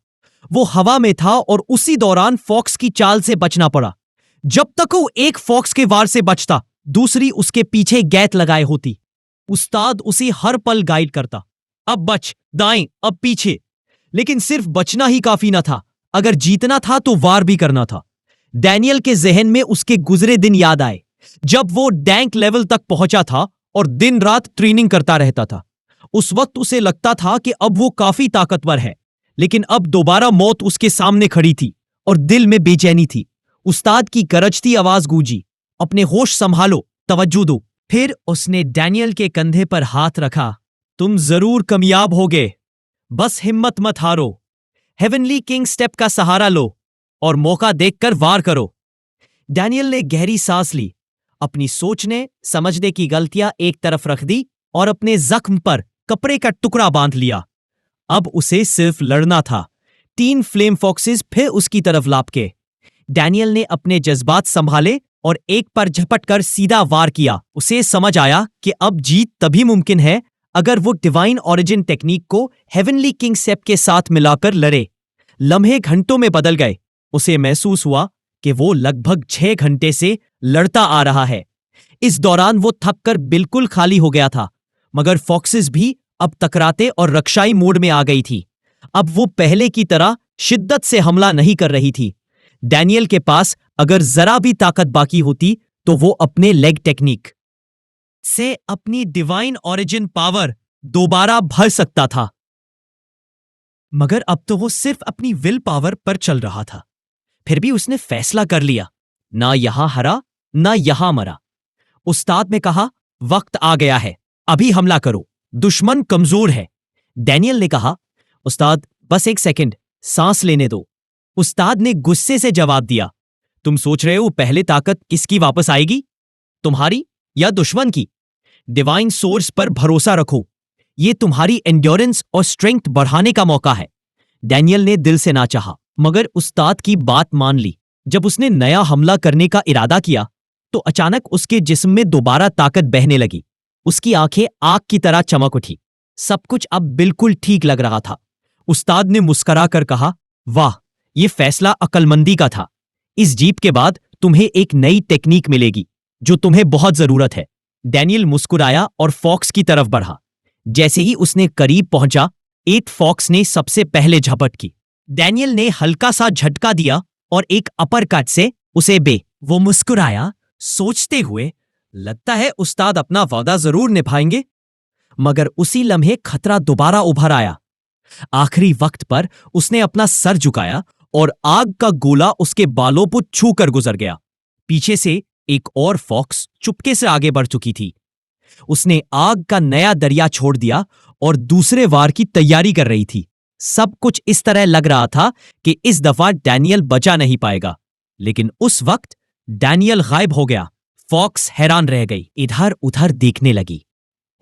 Speaker 1: वो हवा में था और उसी दौरान फॉक्स की चाल से बचना पड़ा। जब तक वो एक फॉक्स के वार से बचता, दूसरी उसके पीछे गैत लगाए होती। उस्ताद उसे हर पल गाइड करता, अब बच, दाएं, अब पीछे। लेकिन सिर्फ बचना ही काफी न था, अगर जीतना था तो वार भी करना था। डैनियल के जहन में उसके गुजरे दिन याद आए, जब वो डैंक लेवल तक पहुंचा था और दिन रात ट्रेनिंग करता रहता था। उस वक्त उसे लगता था कि अब वो काफी ताकतवर है, लेकिन अब दोबारा मौत उसके सामने खड़ी थी और दिल में बेचैनी थी। उस्ताद की गरजती आवाज गूंजी, अपने होश संभालो, तवज्जो दो। फिर उसने डैनियल के कंधे पर हाथ रखा। तुम जरूर कामयाब होगे, बस हिम्मत मत हारो। हेवनली किंग स्टेप का सहारा लो और मौका देखकर वार करो। डैनियल ने गहरी सांस ली, अपनी सोचने समझने की गलतियां एक तरफ रख दी और अपने जख्म पर कपड़े का टुकड़ा बांध लिया। अब उसे सिर्फ लड़ना था। 3 फ्लेम फॉक्सेस फिर उसकी तरफ लापके। डैनियल ने अपने जज्बात संभाले और एक पर झपट कर सीधा वार किया। उसे समझ आया कि अब जीत तभी मुमकिन है अगर वो डिवाइन ओरिजिन टेक्निक को हेवनली किंग स्टेप के साथ मिलाकर लड़े। लम्हे घंटों में बदल गए। उसे महसूस हुआ कि वो लगभग 6 घंटे से लड़ता आ रहा है। इस दौरान वो थक कर बिल्कुल खाली हो गया था, मगर फॉक्सेस भी अब टकराते और रक्षाई मोड में आ गई थी। अब वो पहले की तरह शिद्दत से हमला नहीं कर रही थी। डैनियल के पास अगर जरा भी ताकत बाकी होती तो वो अपने लेग टेक्निक से अपनी डिवाइन ओरिजिन पावर दोबारा भर सकता था। मगर अब तो वो सिर्फ अपनी विल पावर पर चल रहा था। फिर भी उसने फैसला कर लिया, ना यहां हरा ना यहां मरा। उस्ताद ने कहा, वक्त आ गया है, अभी हमला करो, दुश्मन कमजोर है। डैनियल ने कहा, उस्ताद बस एक सेकंड, सांस लेने दो। उस्ताद ने गुस्से से जवाब दिया, तुम सोच रहे हो पहले ताकत किसकी वापस आएगी, तुम्हारी या दुश्मन की? डिवाइन सोर्स पर भरोसा रखो, यह तुम्हारी एंड्योरेंस और स्ट्रेंथ बढ़ाने का मौका है। डैनियल ने दिल से ना चाहा, मगर उस्ताद की बात मान ली। जब उसने नया हमला करने का इरादा किया तो अचानक उसके जिस्म में दोबारा ताकत बहने लगी। उसकी आंखें आग की तरह चमक उठी। सब कुछ अब बिल्कुल ठीक लग रहा था। उस्ताद ने मुस्कुरा कर कहा, वाह, यह फैसला अक्लमंदी का था। इस जीत के बाद तुम्हें एक नई टेक्निक मिलेगी जो तुम्हें बहुत जरूरत है। डैनियल मुस्कुराया और फॉक्स की तरफ बढ़ा। जैसे ही उसने करीब पहुंचा, एक फॉक्स ने सबसे पहले झपट की। डैनियल ने हल्का सा झटका दिया और एक अपर कट से उसे वो मुस्कुराया, सोचते हुए, लगता है उस्ताद अपना वादा जरूर निभाएंगे। मगर उसी लम्हे खतरा दोबारा उभर आया। आखिरी वक्त पर उसने अपना सर झुकाया और आग का गोला उसके बालों पर छूकर गुजर गया। पीछे से एक और फॉक्स चुपके से आगे बढ़ चुकी थी। उसने आग का नया दरिया छोड़ दिया और दूसरे वार की तैयारी कर रही थी। सब कुछ इस तरह लग रहा था कि इस दफा डैनियल बचा नहीं पाएगा। लेकिन उस वक्त डैनियल गायब हो गया। फॉक्स हैरान रह गई, इधर उधर देखने लगी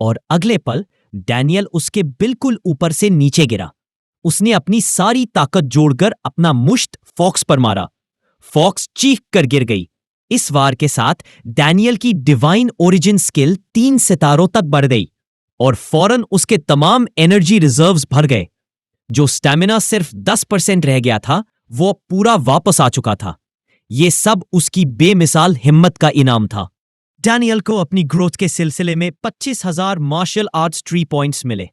Speaker 1: और अगले पल डैनियल उसके बिल्कुल ऊपर से नीचे गिरा। उसने अपनी सारी ताकत जोड़कर अपना मुश्त फॉक्स पर मारा। फॉक्स चीख कर गिर गई। इस वार के साथ डैनियल की डिवाइन ओरिजिन स्किल 3 सितारों तक बढ़ गई और फौरन उसके तमाम एनर्जी रिजर्व्स भर गए। जो स्टैमिना सिर्फ 10% रह गया था, वो पूरा वापस आ चुका था। ये सब उसकी बेमिसाल हिम्मत का इनाम था। डैनियल को अपनी ग्रोथ के सिलसिले में 25,000 मार्शल आर्ट्स ट्री पॉइंट्स मिले।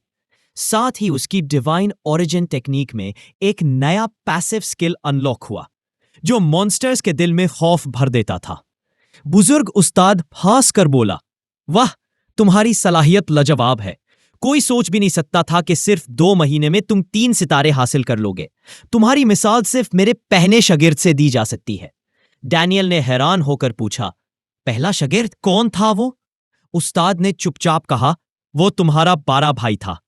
Speaker 1: साथ ही उसकी डिवाइन ओरिजिन टेक्निक में एक नया पैसिव स्किल अनलॉक हुआ जो मॉन्स्टर्स के दिल में खौफ भर देता था। बुजुर्ग उस्ताद हंस कर बोला, वाह, तुम्हारी सलाहियत लाजवाब है। कोई सोच भी नहीं सकता था कि सिर्फ 2 महीने में तुम 3 सितारे हासिल कर लोगे। तुम्हारी मिसाल सिर्फ मेरे पहले शागिर्द से दी जा सकती है। डैनियल ने हैरान होकर पूछा, पहला शागिर्द कौन था वो? उस्ताद ने चुपचाप कहा, वो तुम्हारा 12 भाई था।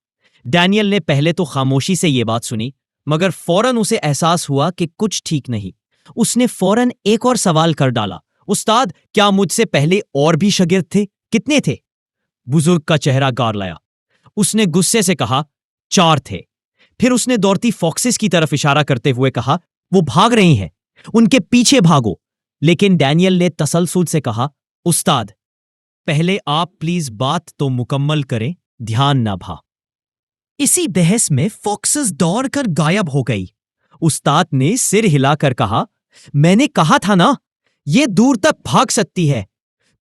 Speaker 1: डैनियल ने पहले तो खामोशी से यह बात सुनी, मगर फौरन उसे एहसास हुआ कि कुछ ठीक नहीं। उसने फौरन एक और सवाल कर डाला, उस्ताद, क्या मुझसे पहले और भी शागिर्द थे? कितने थे? बुजुर्ग का चेहरा गार लाया। उसने गुस्से से कहा, 4 थे। फिर उसने दौड़ती फॉक्सेस की तरफ इशारा करते हुए कहा, वो भाग रही हैं, उनके पीछे भागो। लेकिन डैनियल ने तसलसल से कहा, उस्ताद, पहले आप प्लीज बात तो मुकम्मल करें, ध्यान ना भा। इसी बहस में फॉक्सेस दौड़कर गायब हो गई। उस्ताद ने सिर हिलाकर कहा, मैंने कहा था ना, ये दूर तक भाग सकती है,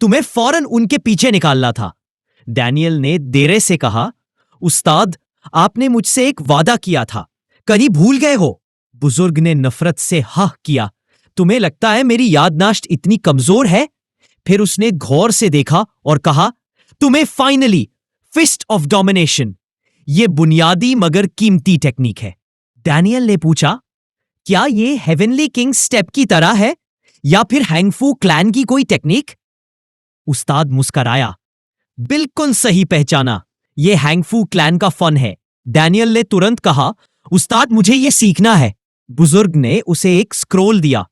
Speaker 1: तुम्हें फौरन उनके पीछे निकालना था। डैनियल ने देरे से कहा, उस्ताद, आपने मुझसे एक वादा किया था, कहीं भूल गए हो? बुजुर्ग ने नफरत से हाह किया, तुम्हें लगता है मेरी याददाश्त इतनी कमजोर है? फिर उसने गौर से देखा और कहा, तुम्हें फाइनली फिस्ट ऑफ डोमिनेशन, यह बुनियादी मगर कीमती टेक्निक है। डैनियल ने पूछा, क्या यह हेवनली किंग स्टेप की तरह है या फिर हैंगफू क्लैन की कोई टेक्निक? उस्ताद मुस्कराया, बिल्कुल सही पहचाना, यह हैंगफू क्लैन का फन है। डैनियल ने तुरंत कहा, उस्ताद, मुझे यह सीखना है। बुजुर्ग ने उसे एक स्क्रोल दिया,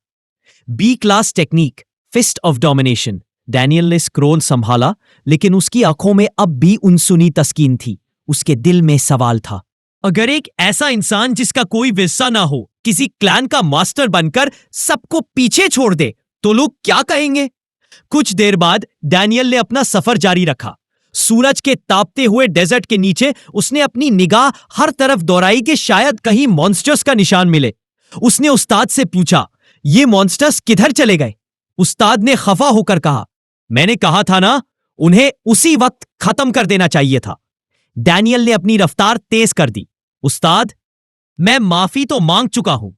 Speaker 1: B class technique, fist of domination. Daniel ने स्क्रोल संभाला, लेकिन उसकी आंखों में अब भी अनसुनी तस्कीन थी। उसके दिल में सवाल था, अगर एक ऐसा इंसान जिसका कोई विस्सा ना हो किसी क्लैन का मास्टर बनकर सबको पीछे छोड़ दे, तो लोग क्या कहेंगे? कुछ देर बाद डैनियल ने अपना सफर जारी रखा। सूरज के तापते हुए डेजर्ट के नीचे उसने अपनी निगाह हर तरफ दौड़ाई कि शायद कहीं मॉन्स्टर्स का निशान मिले। उसने उस्ताद से पूछा, ये मॉन्स्टर्स किधर चले गए? उस्ताद ने खफा होकर कहा, मैंने कहा था ना, उन्हें उसी वक्त खत्म कर देना चाहिए था। डैनियल ने अपनी रफ्तार तेज कर दी। उस्ताद, मैं माफी तो मांग चुका हूं।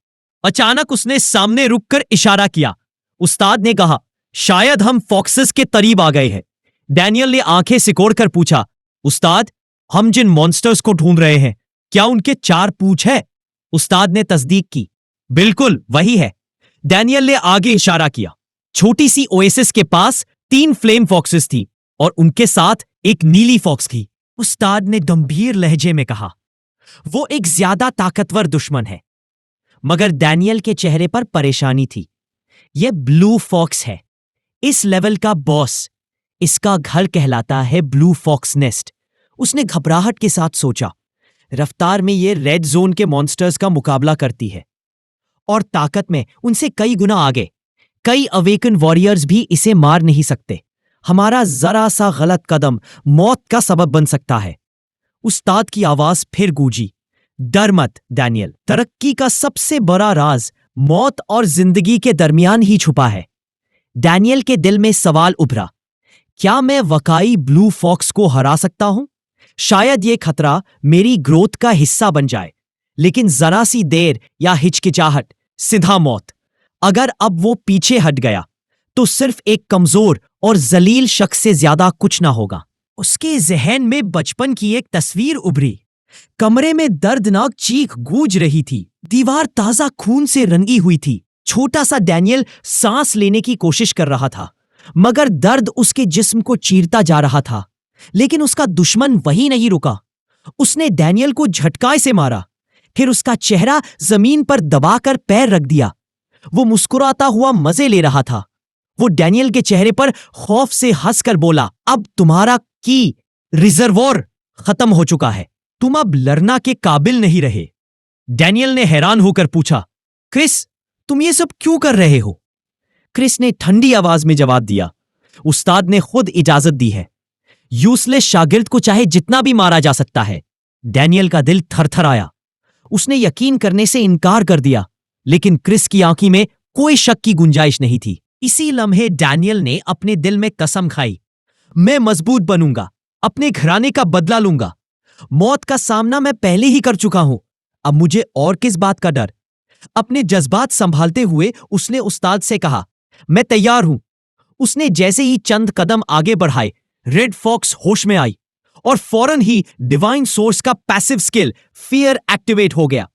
Speaker 1: अचानक उसने सामने रुककर इशारा किया। उस्ताद ने कहा, शायद हम फॉक्सेस के करीब आ गए हैं। डैनियल ने आंखें सिकोड़कर पूछा, उस्ताद, हम जिन मॉन्स्टर्स को ढूंढ रहे हैं, क्या उनके 4 पूंछ है? उस्ताद ने तस्दीक की, बिल्कुल वही है। डैनियल ने आगे इशारा किया। छोटी सी ओएसिस के पास 3 फ्लेम फॉक्सेस थी और उनके साथ एक नीली फॉक्स थी। उस्ताद ने गंभीर लहजे में कहा, वो एक ज्यादा ताकतवर दुश्मन है। मगर डैनियल के चेहरे पर परेशानी थी। यह ब्लू फॉक्स है, इस लेवल का बॉस। इसका घर कहलाता है ब्लू फॉक्स नेस्ट। उसने घबराहट के साथ सोचा, रफ्तार में यह रेड जोन के मॉन्स्टर्स का मुकाबला करती है और ताकत में उनसे कई गुना आगे। कई अवेकन वॉरियर्स भी इसे मार नहीं सकते। हमारा जरा सा गलत कदम मौत का सबब बन सकता है। उस्ताद की आवाज फिर गूंजी, डर मत डैनियल, तरक्की का सबसे बड़ा राज मौत और जिंदगी के दरमियान ही छुपा है। डैनियल के दिल में सवाल उभरा, क्या मैं वाकई ब्लू फॉक्स को हरा सकता हूं? शायद यह खतरा मेरी ग्रोथ का हिस्सा बन जाए, लेकिन जरा सी देर या हिचकिचाहट, सीधा मौत। अगर अब वो पीछे हट गया तो सिर्फ एक कमजोर और जलील शख्स से ज्यादा कुछ ना होगा। उसके जहन में बचपन की एक तस्वीर उभरी। कमरे में दर्दनाक चीख गूंज रही थी। दीवार ताजा खून से रंगी हुई थी। छोटा सा डैनियल सांस लेने की कोशिश कर रहा था, मगर दर्द उसके जिस्म को चीरता जा रहा था। लेकिन उसका दुश्मन वही नहीं रुका। उसने डैनियल को झटकाए से मारा, फिर उसका चेहरा जमीन पर दबाकर पैर रख दिया। वो मुस्कुराता हुआ मजे ले रहा था। वो डैनियल के चेहरे पर खौफ से हंसकर बोला, अब तुम्हारा की रिजर्वोर खत्म हो चुका है, तुम अब लड़ना के काबिल नहीं रहे। डैनियल ने हैरान होकर पूछा, क्रिस, तुम ये सब क्यों कर रहे हो? क्रिस ने ठंडी आवाज में जवाब दिया, उस्ताद ने खुद इजाजत दी है। यूजलेस शागिर्द को चाहे जितना भी मारा जा सकता है। डैनियल का दिल थरथराया। उसने यकीन करने से इनकार कर दिया, लेकिन क्रिस की आंखों में कोई शक की गुंजाइश नहीं थी। इसी लम्हे डैनियल ने अपने दिल में कसम खाई, मैं मजबूत बनूंगा, अपने घराने का बदला लूंगा। मौत का सामना मैं पहले ही कर चुका हूं, अब मुझे और किस बात का डर? अपने जज्बात संभालते हुए उसने उस्ताद से कहा, मैं तैयार हूं। उसने जैसे ही चंद कदम आगे बढ़ाए, रेड फॉक्स होश में आई और फौरन ही डिवाइन सोर्स का पैसिव स्किल फियर एक्टिवेट हो गया।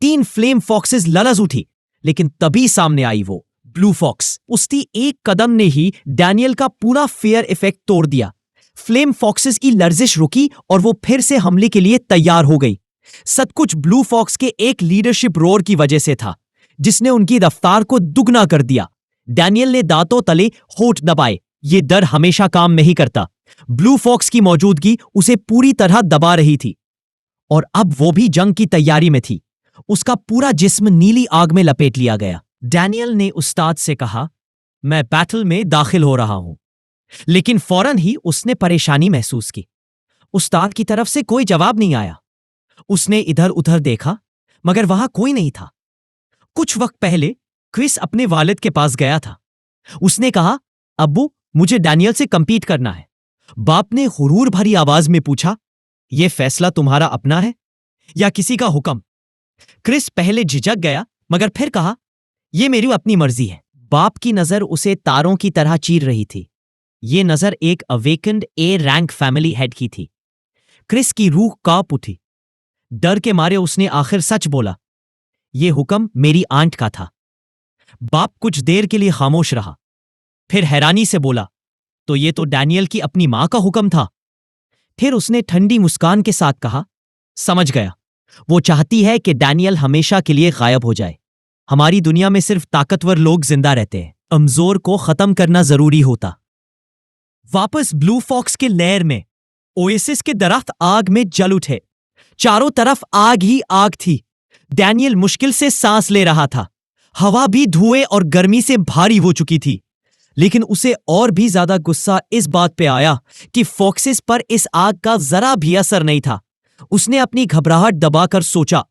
Speaker 1: 3 फ्लेम फॉक्सेस ललच उठी, लेकिन तभी सामने आई वो ब्लू फॉक्स। उसकी एक कदम ने ही डैनियल का पूरा फियर इफेक्ट तोड़ दिया। फ्लेम फॉक्सेस की लर्जिश रुकी और वो फिर से हमले के लिए तैयार हो गई। सब कुछ ब्लू फॉक्स के एक लीडरशिप रोर की वजह से था, जिसने उनकी रफ्तार को दुगना कर दिया। डैनियल ने दांतों तले होठ दबाए। ये डर हमेशा काम नहीं करता। ब्लू फॉक्स की मौजूदगी उसे पूरी तरह दबा रही थी और अब वो भी जंग की तैयारी में थी। उसका पूरा जिस्म नीली आग में लपेट लिया गया। डैनियल ने उस्ताद से कहा, मैं बैटल में दाखिल हो रहा हूं। लेकिन फौरन ही उसने परेशानी महसूस की। उस्ताद की तरफ से कोई जवाब नहीं आया। उसने इधर उधर देखा, मगर वहां कोई नहीं था। कुछ वक्त पहले क्रिस अपने वालिद के पास गया था। उसने कहा, अब्बू, मुझे डैनियल से कंपीट करना है। बाप ने हुरूर भरी आवाज में पूछा, यह फैसला तुम्हारा अपना है या किसी का हुक्म? क्रिस पहले झिझक गया, मगर फिर कहा, यह मेरी अपनी मर्जी है। बाप की नजर उसे तारों की तरह चीर रही थी। यह नजर एक awakened A rank family head की थी। क्रिस की रूह कांप उठी। डर के मारे उसने आखिर सच बोला, यह हुक्म मेरी आंट का था। बाप कुछ देर के लिए खामोश रहा, फिर हैरानी से बोला, तो यह तो डैनियल की अपनी मां का हुक्म था। फिर उसने ठंडी मुस्कान के साथ कहा, समझ गया। वो चाहती है कि डैनियल हमेशा के लिए गायब हो जाए। हमारी दुनिया में सिर्फ ताकतवर लोग जिंदा रहते हैं। कमजोर को खत्म करना जरूरी होता। वापस ब्लू फॉक्स के लेयर में ओएसिस के दरख्त आग में जल उठे। चारों तरफ आग ही आग थी। डैनियल मुश्किल से सांस ले रहा था। हवा भी धुएं और गर्मी से भारी हो चुकी थी। लेकिन उसे और भी ज्यादा गुस्सा इस बात पे आया कि फॉक्सेस पर इस आग का जरा भी असर नहीं था। उसने अपनी घबराहट दबाकर सोचा,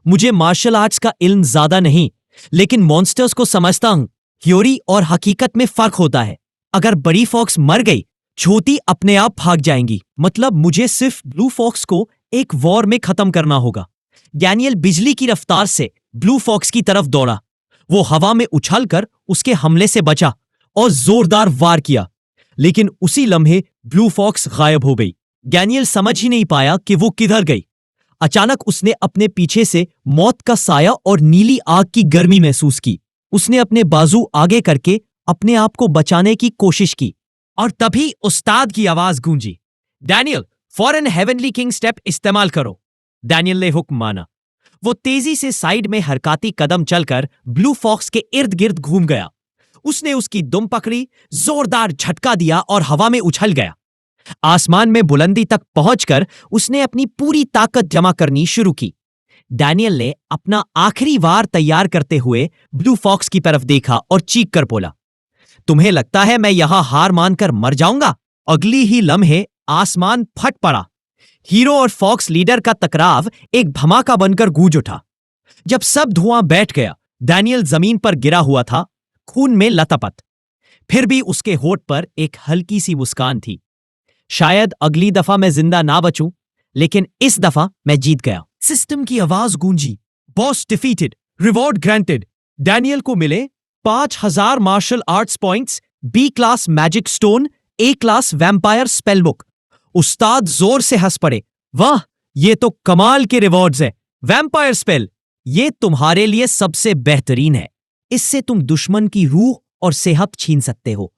Speaker 1: मुझे मार्शल आर्ट्स का इल्म ज्यादा नहीं, लेकिन मॉन्स्टर्स को समझता हूं। थ्योरी और हकीकत में फर्क होता है। अगर बड़ी फॉक्स मर गई, छोटी अपने आप भाग जाएंगी। मतलब मुझे सिर्फ ब्लू फॉक्स को एक वॉर में खत्म करना होगा। डैनियल बिजली की रफ्तार से ब्लू फॉक्स की तरफ दौड़ा। वो हवा में उछलकर उसके हमले से बचा और जोरदार वार किया, लेकिन उसी लम्हे ब्लू फॉक्स गायब हो गई। डैनियल समझ ही नहीं पाया कि वो किधर गई। अचानक उसने अपने पीछे से मौत का साया और नीली आग की गर्मी महसूस की। उसने अपने बाजू आगे करके अपने आप को बचाने की कोशिश की और तभी उस्ताद की आवाज गूंजी, डैनियल, फौरन हेवनली किंग स्टेप इस्तेमाल करो। डैनियल ने हुक्म माना। वो तेजी से साइड में हरकाती कदम चलकर ब्लू फॉक्स के इर्द गिर्द घूम गया। उसने उसकी दुम पकड़ी, जोरदार झटका दिया और हवा में उछल गया। आसमान में बुलंदी तक पहुंचकर उसने अपनी पूरी ताकत जमा करनी शुरू की। डैनियल ने अपना आखिरी वार तैयार करते हुए ब्लू फॉक्स की तरफ देखा और चीख कर बोला, तुम्हें लगता है मैं यहां हार मानकर मर जाऊंगा? अगली ही लम्हे आसमान फट पड़ा। हीरो और फॉक्स लीडर का टकराव एक धमाका बनकर गूंज उठा। जब सब धुआं बैठ गया, डैनियल जमीन पर गिरा हुआ था, खून में लथपथ। फिर भी उसके होठ पर एक हल्की सी मुस्कान थी। शायद अगली दफा मैं जिंदा ना बचूं, लेकिन इस दफा मैं जीत गया। सिस्टम की आवाज गूंजी, boss defeated, reward granted. Daniel को मिले 5000 martial arts points, B class magic stone, A class vampire spell book. उस्ताद जोर से हंस पड़े, वाह, ये तो कमाल के रिवॉर्ड्स हैं। वैम्पायर स्पेल, ये तुम्हारे लिए सबसे बेहतरीन है। इससे तुम दुश्मन की रूह और सेहत छीन सकते हो।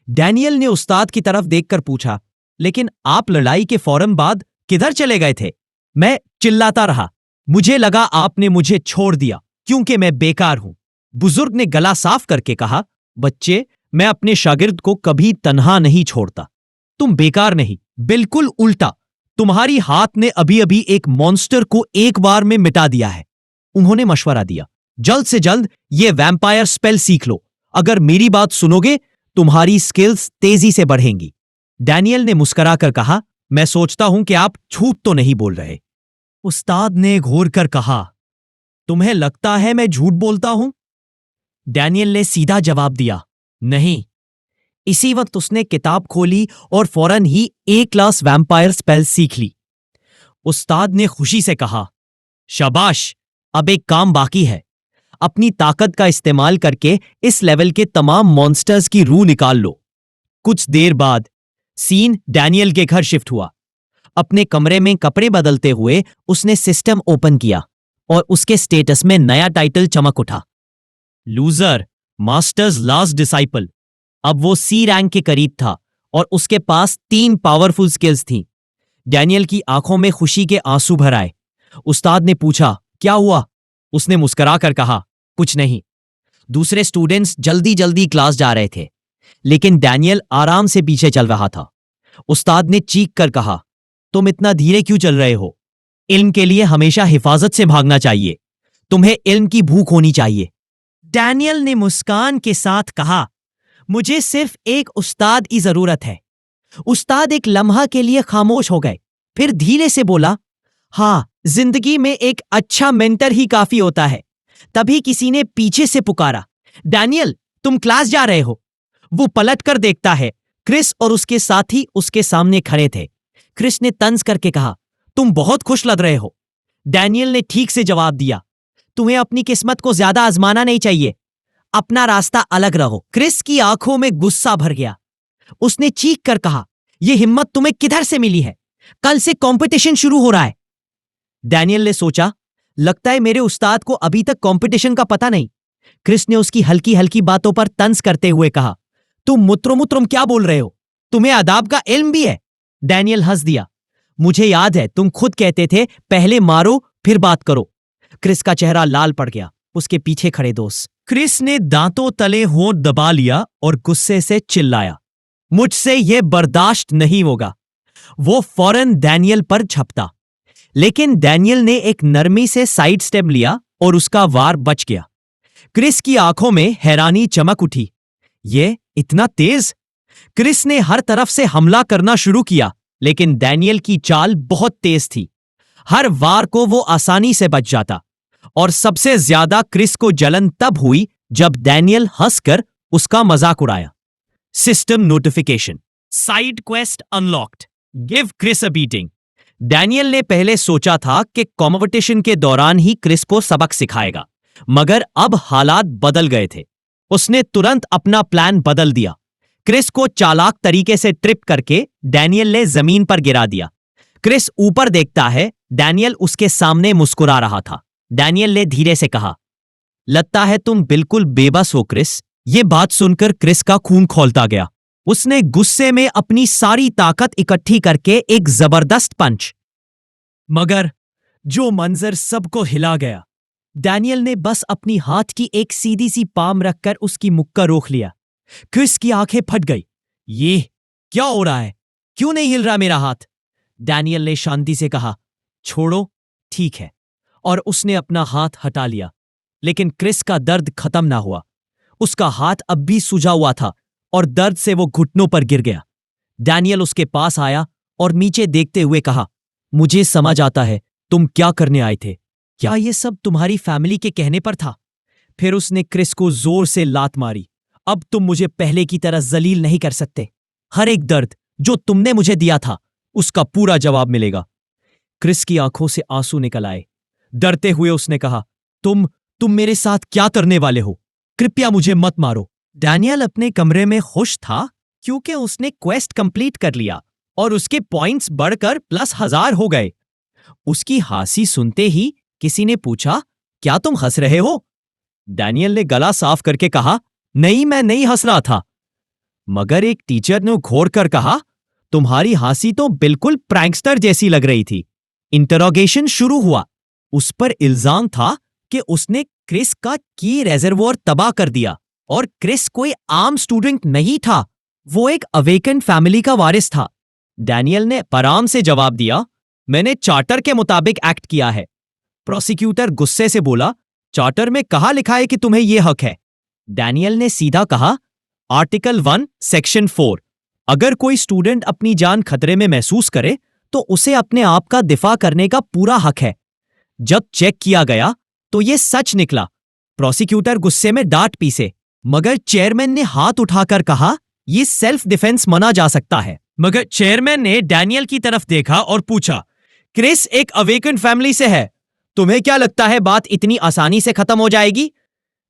Speaker 1: डैनियल ने उस्ताद की तरफ देखकर पूछा, लेकिन आप लड़ाई के फौरन बाद किधर चले गए थे? मैं चिल्लाता रहा, मुझे लगा आपने मुझे छोड़ दिया क्योंकि मैं बेकार हूं। बुजुर्ग ने गला साफ करके कहा, बच्चे, मैं अपने शागिर्द को कभी तन्हा नहीं छोड़ता। तुम बेकार नहीं, बिल्कुल उल्टा, तुम्हारी हाथ ने अभी अभी एक मॉन्स्टर को एक बार में मिटा दिया है। उन्होंने मशवरा दिया, जल्द से जल्द ये वैम्पायर स्पेल सीख लो। अगर मेरी बात सुनोगे, तुम्हारी स्किल्स तेजी से बढ़ेंगी। डैनियल ने मुस्कुराकर कहा, मैं सोचता हूं कि आप झूठ तो नहीं बोल रहे। उस्ताद ने घूर कर कहा, तुम्हें लगता है मैं झूठ बोलता हूं? डैनियल ने सीधा जवाब दिया, नहीं। इसी वक्त उसने किताब खोली और फौरन ही ए क्लास वैम्पायर स्पेल सीख ली। उस्ताद ने खुशी से कहा, शाबाश, अब एक काम बाकी है। अपनी ताकत का इस्तेमाल करके इस लेवल के तमाम मॉन्स्टर्स की रूह निकाल लो। कुछ देर बाद सीन डैनियल के घर शिफ्ट हुआ। अपने कमरे में कपड़े बदलते हुए उसने सिस्टम ओपन किया और उसके स्टेटस में नया टाइटल चमक उठा, लूजर, मास्टर्स लास्ट डिसाइपल। अब वो सी रैंक के करीब था और उसके पास 3 पावरफुल स्किल्स थीं। डैनियल की आंखों में खुशी के आंसू भर आए। उस्ताद ने पूछा, क्या हुआ? उसने मुस्कुराकर कहा, कुछ नहीं। दूसरे स्टूडेंट्स जल्दी जल्दी क्लास जा रहे थे, लेकिन डैनियल आराम से पीछे चल रहा था। उस्ताद ने चीख कर कहा, तुम इतना धीरे क्यों चल रहे हो? इल्म के लिए हमेशा हिफाजत से भागना चाहिए। तुम्हें इल्म की भूख होनी चाहिए। डैनियल ने मुस्कान के साथ कहा, मुझे सिर्फ एक उस्ताद की जरूरत है। उस्ताद एक लम्हा के लिए खामोश हो गए, फिर धीरे से बोला, हाँ, जिंदगी में एक अच्छा मेंटर ही काफी होता है। तभी किसी ने पीछे से पुकारा, डैनियल, तुम क्लास जा रहे हो? वो पलट कर देखता है। क्रिस और उसके साथी उसके सामने खड़े थे। क्रिस ने तंज करके कहा, तुम बहुत खुश लग रहे हो। डैनियल ने ठीक से जवाब दिया, तुम्हें अपनी किस्मत को ज्यादा आजमाना नहीं चाहिए। अपना रास्ता अलग रहो। क्रिस की आंखों में गुस्सा भर गया। उसने चीख कर कहा, यह हिम्मत तुम्हें किधर से मिली है? कल से कंपटीशन शुरू हो रहा है। डैनियल ने सोचा, लगता है मेरे उस्ताद को अभी तक कंपटीशन का पता नहीं। क्रिस ने उसकी हल्की हल्की बातों पर तंज करते हुए कहा, तुम मुत्रुम क्या बोल रहे हो? तुम्हें आदाब का इल्म भी है? डैनियल हंस दिया, मुझे याद है तुम खुद कहते थे पहले मारो फिर बात करो। क्रिस का चेहरा लाल पड़ गया। उसके पीछे खड़े दोस्त। क्रिस ने दांतों तले होंठ दबा लिया और गुस्से से चिल्लाया, मुझसे यह बर्दाश्त नहीं होगा। वो फौरन डैनियल पर झपटा, लेकिन डैनियल ने एक नरमी से साइड स्टेप लिया और उसका वार बच गया। क्रिस की आंखों में हैरानी चमक उठी। ये इतना तेज? क्रिस ने हर तरफ से हमला करना शुरू किया, लेकिन डैनियल की चाल बहुत तेज थी। हर वार को वो आसानी से बच जाता। और सबसे ज्यादा क्रिस को जलन तब हुई जब डैनियल हंसकर उसका मजाक उड़ाया। System notification, side quest unlocked, give Chris a beating. Daniel ने पहले सोचा था कि कॉम्पिटिशन के दौरान ही क्रिस को सबक सिखाएगा, मगर अब हालात बदल गए थे। उसने तुरंत अपना प्लान बदल दिया। क्रिस को चालाक तरीके से ट्रिप करके डैनियल ने जमीन पर गिरा दिया। क्रिस ऊपर देखता है, डैनियल उसके सामने मुस्कुरा रहा था। डैनियल ने धीरे से कहा, लगता है तुम बिल्कुल बेबस हो क्रिस। यह बात सुनकर क्रिस का खून खौलता गया। उसने गुस्से में अपनी सारी ताकत इकट्ठी करके एक जबरदस्त पंच, मगर जो मंजर सबको हिला गया। डैनियल ने बस अपनी हाथ की एक सीधी सी पाम रखकर उसकी मुक्का रोक लिया। क्रिस की आंखें फट गई। ये क्या हो रहा है? क्यों नहीं हिल रहा मेरा हाथ? डैनियल ने शांति से कहा, छोड़ो, ठीक है। और उसने अपना हाथ हटा लिया। लेकिन क्रिस का दर्द खत्म ना हुआ। उसका हाथ अब भी सूजा हुआ था और दर्द से वो घुटनों पर गिर गया। डैनियल उसके पास आया और नीचे देखते हुए कहा, मुझे समझ आता है तुम क्या करने आए थे। क्या ये सब तुम्हारी फैमिली के कहने पर था? फिर उसने क्रिस को जोर से लात मारी। अब तुम मुझे पहले की तरह जलील नहीं कर सकते। हर एक दर्द जो तुमने मुझे दिया था उसका पूरा जवाब मिलेगा। क्रिस की आंखों से आंसू निकल आए। डरते हुए उसने कहा, तुम मेरे साथ क्या करने वाले हो? कृपया मुझे मत मारो। डैनियल अपने कमरे में खुश था क्योंकि उसने क्वेस्ट कंप्लीट कर लिया और उसके पॉइंट्स बढ़कर +1000 हो गए। उसकी हंसी सुनते ही किसी ने पूछा, क्या तुम हंस रहे हो? डैनियल ने गला साफ करके कहा, नहीं, मैं नहीं हंस रहा था। मगर एक टीचर ने घोर कर कहा, तुम्हारी हंसी तो बिल्कुल प्रैंकस्टर जैसी लग रही थी। इंटरोगेशन शुरू हुआ। उस पर इल्जाम था कि उसने क्रिस का की रेजर्वोयर तबाह कर दिया। और क्रिस कोई आम स्टूडेंट नहीं था, वो एक अवेकन्ड फैमिली का वारिस था। डैनियल ने आराम से जवाब दिया, मैंने चार्टर के मुताबिक एक्ट किया है। प्रोसिक्यूटर गुस्से से बोला, चार्टर में कहाँ लिखा है कि तुम्हें यह हक है? डैनियल ने सीधा कहा, आर्टिकल 1 सेक्शन 4, अगर कोई स्टूडेंट अपनी जान खतरे में महसूस करे तो उसे अपने आप का दिफा करने का पूरा हक है। जब चेक किया गया तो यह सच निकला। प्रोसिक्यूटर गुस्से में डांट पीसे, मगर चेयरमैन ने हाथ उठाकर कहा, यह सेल्फ डिफेंस माना जा सकता है। मगर चेयरमैन ने डैनियल की तरफ देखा और पूछा, क्रिस एक अवेकन फैमिली से है, तुम्हें क्या लगता है बात इतनी आसानी से खत्म हो जाएगी?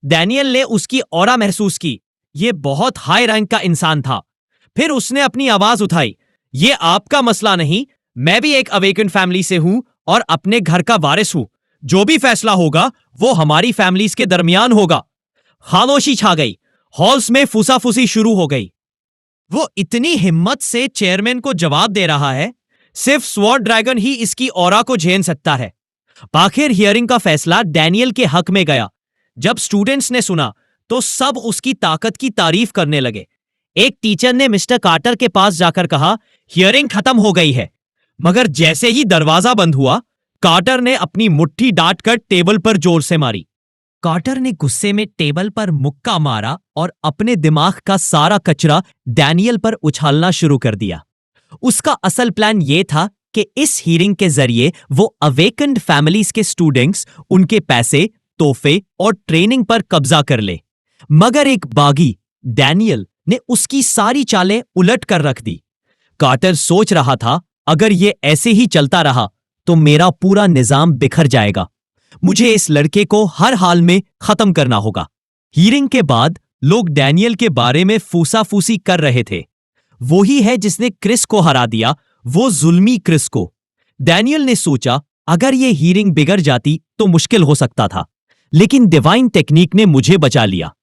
Speaker 1: डैनियल ने उसकी ऑरा महसूस की। यह बहुत हाई रैंक का इंसान था। फिर उसने अपनी आवाज उठाई, यह आपका मसला नहीं, मैं भी एक अवेकन फैमिली से हूं और अपने घर का वारिस हूं। जो भी फैसला होगा वो हमारी फैमिलीज के दरमियान होगा। खामोशी छा गई। हॉल्स में फुसाफुसी शुरू हो गई। वो इतनी हिम्मत से चेयरमैन को जवाब दे रहा है। सिर्फ स्वॉर्ड ड्रैगन ही इसकी ऑरा को झेल सकता है। आखिर हियरिंग का फैसला डैनियल के हक में गया। जब स्टूडेंट्स ने सुना तो सब उसकी ताकत की तारीफ करने लगे। एक टीचर ने मिस्टर कार्टर के पास जाकर कहा, हियरिंग खत्म हो गई है। मगर जैसे ही दरवाजा बंद हुआ, कार्टर ने अपनी मुट्ठी डांटकर टेबल पर जोर से मारी। कार्टर ने गुस्से में टेबल पर मुक्का मारा और अपने दिमाग का सारा कचरा डैनियल पर उछालना शुरू कर दिया। उसका असल प्लान यह था कि इस हियरिंग के जरिए वो अवेकन्ड फैमिलीज के स्टूडेंट्स, उनके पैसे, तोहफे और ट्रेनिंग पर कब्जा कर ले। मगर एक बागी डैनियल ने उसकी सारी चालें उलट कर रख दी। कार्टर सोच रहा था, अगर ये ऐसे ही चलता रहा तो मेरा पूरा निजाम बिखर जाएगा। मुझे इस लड़के को हर हाल में खत्म करना होगा। हियरिंग के बाद लोग डैनियल के बारे में फूसाफूसी कर रहे थे। वो ही है जिसने क्रिस को हरा दिया, वो जुल्मी क्रिस को। डैनियल ने सोचा, अगर ये हियरिंग बिगड़ जाती तो मुश्किल हो सकता था, लेकिन डिवाइन टेक्निक ने मुझे बचा लिया।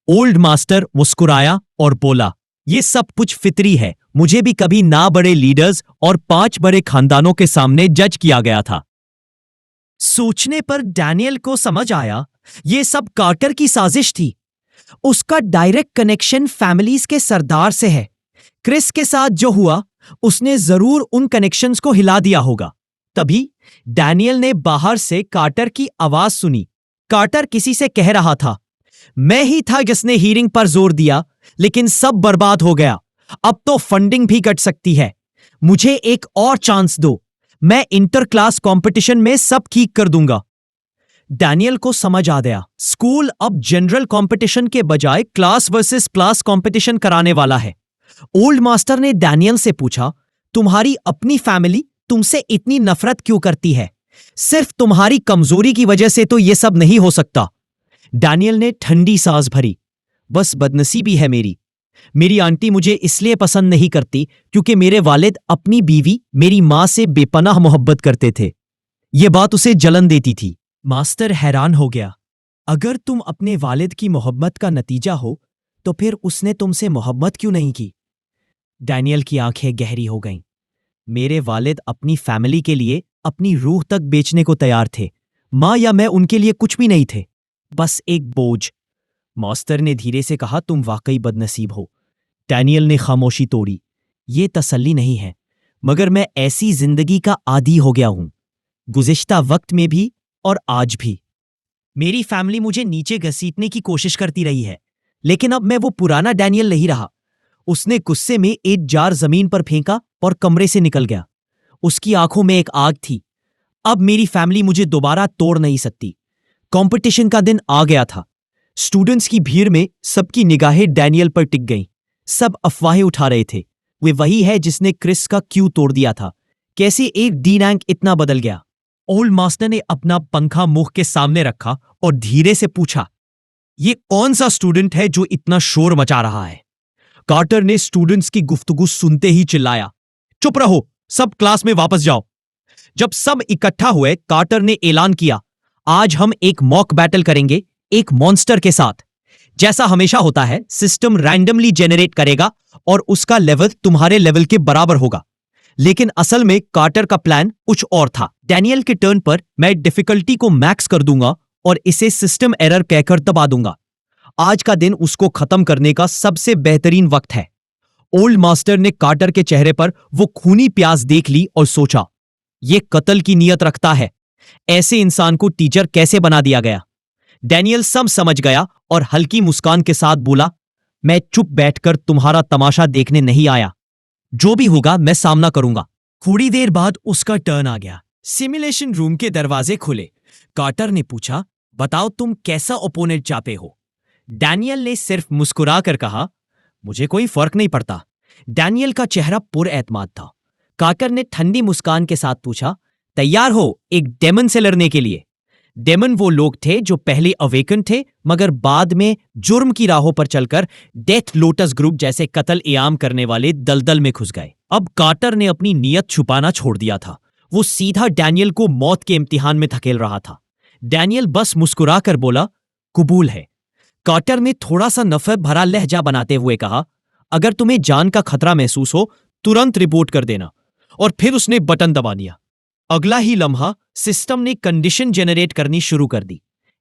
Speaker 1: ओल्ड मास्टर मुस्कुराया और बोला, ये सब कुछ फितरी है। मुझे भी कभी ना बड़े लीडर्स और 5 बड़े खानदानों के सामने जज किया गया था। सोचने पर डैनियल को समझ आया, ये सब कार्टर की साजिश थी। उसका डायरेक्ट कनेक्शन फैमिलीज के सरदार से है। क्रिस के साथ जो हुआ, उसने जरूर उन कनेक्शंस को हिला दिया होगा। तभी डैनियल ने बाहर से कार्टर की आवाज सुनी। कार्टर किसी से कह रहा था, मैं ही था जिसने हियरिंग पर जोर दिया, लेकिन सब बर्बाद हो गया। अब तो फंडिंग भी कट सकती है। मुझे एक और चांस दो। मैं इंटर क्लास कंपटीशन में सब ठीक कर दूंगा। डैनियल को समझ आ गया, स्कूल अब जनरल कंपटीशन के बजाय क्लास वर्सेस क्लास कंपटीशन कराने वाला है। ओल्ड मास्टर ने डैनियल से पूछा, तुम्हारी अपनी फैमिली तुमसे इतनी नफरत क्यों करती है? सिर्फ तुम्हारी कमजोरी की वजह से तो यह सब नहीं हो सकता। डैनियल ने ठंडी सांस भरी। बस बदनसीबी है मेरी आंटी मुझे इसलिए पसंद नहीं करती क्योंकि मेरे वालिद अपनी बीवी, मेरी मां से बेपनाह मोहब्बत करते थे। यह बात उसे जलन देती थी। मास्टर हैरान हो गया। अगर तुम अपने वालिद की मोहब्बत का नतीजा हो, तो फिर उसने तुमसे मोहब्बत क्यों नहीं की? डैनियल की आंखें गहरी हो गईं। मेरे वालिद अपनी फैमिली के लिए अपनी रूह तक बेचने को तैयार थे। मां या मैं उनके लिए कुछ भी नहीं थे, बस एक बोझ। मास्टर ने धीरे से कहा, तुम वाकई बदनसीब हो। डैनियल ने खामोशी तोड़ी। ये तसल्ली नहीं है, मगर मैं ऐसी जिंदगी का आदी हो गया हूं, गुज़िश्ता वक्त में भी और आज भी। मेरी फैमिली मुझे नीचे घसीटने की कोशिश करती रही है, लेकिन अब मैं वो पुराना डैनियल नहीं रहा। उसने गुस्से में एक जार जमीन पर फेंका और कमरे से निकल गया। उसकी आंखों में एक आग थी। अब मेरी फैमिली मुझे दोबारा तोड़ नहीं सकती। कंपटीशन का दिन आ गया था। स्टूडेंट्स की भीड़ में सबकी निगाहें डैनियल पर टिक गईं। सब अफवाहें उठा रहे थे, वे वही है जिसने क्रिस का क्यू तोड़ दिया था। कैसे एक डी रैंक इतना बदल गया? ओल्ड मास्टर ने अपना पंखा मुंह के सामने रखा और धीरे से पूछा, ये कौन सा स्टूडेंट है जो इतना शोर मचा रहा है? कार्टर ने स्टूडेंट्स की गुफ्तगू सुनते ही चिल्लाया, चुप रहो, सब क्लास में वापस जाओ। जब सब इकट्ठा हुए, कार्टर ने ऐलान किया, आज हम एक मॉक बैटल करेंगे, एक मॉन्स्टर के साथ। जैसा हमेशा होता है, सिस्टम रैंडमली जेनरेट करेगा और उसका लेवल तुम्हारे लेवल के बराबर होगा। लेकिन असल में कार्टर का प्लान कुछ और था। डैनियल के टर्न पर मैं डिफिकल्टी को मैक्स कर दूंगा और इसे सिस्टम एरर कहकर दबा दूंगा। आज का दिन उसको खत्म करने का सबसे बेहतरीन वक्त है। ओल्ड मास्टर ने कार्टर के चेहरे पर वो खूनी प्यास देख ली और सोचा, ये कत्ल की नीयत रखता है। ऐसे इंसान को टीचर कैसे बना दिया गया? डैनियल सब समझ गया और हल्की मुस्कान के साथ बोला, मैं चुप बैठकर तुम्हारा तमाशा देखने नहीं आया। जो भी होगा मैं सामना करूंगा। थोड़ी देर बाद उसका टर्न आ गया। सिमुलेशन रूम के दरवाजे खुले। कार्टर ने पूछा, बताओ तुम कैसा ओपोनेंट चाहते हो? डैनियल ने सिर्फ मुस्कुरा कर कहा, मुझे कोई फर्क नहीं पड़ता। डैनियल का चेहरा पुरएतमाद था। कार्टर ने ठंडी मुस्कान के साथ पूछा, तैयार हो एक डेमन से लड़ने के लिए? डेमन वो लोग थे जो पहले अवेकन थे, मगर बाद में जुर्म की राहों पर चलकर डेथ लोटस ग्रुप जैसे कत्ल इयाम करने वाले दलदल में घुस गए। अब कार्टर ने अपनी नीयत छुपाना छोड़ दिया था। वो सीधा डैनियल को मौत के इम्तिहान में धकेल रहा था। डैनियल बस मुस्कुरा कर बोला, कबूल है। कार्टर ने थोड़ा सा नफरत भरा लहजा बनाते हुए कहा, अगर तुम्हें जान का खतरा महसूस हो तुरंत रिपोर्ट कर देना। और फिर उसने बटन दबा दिया। अगला ही लम्हा सिस्टम ने कंडीशन जनरेट करनी शुरू कर दी।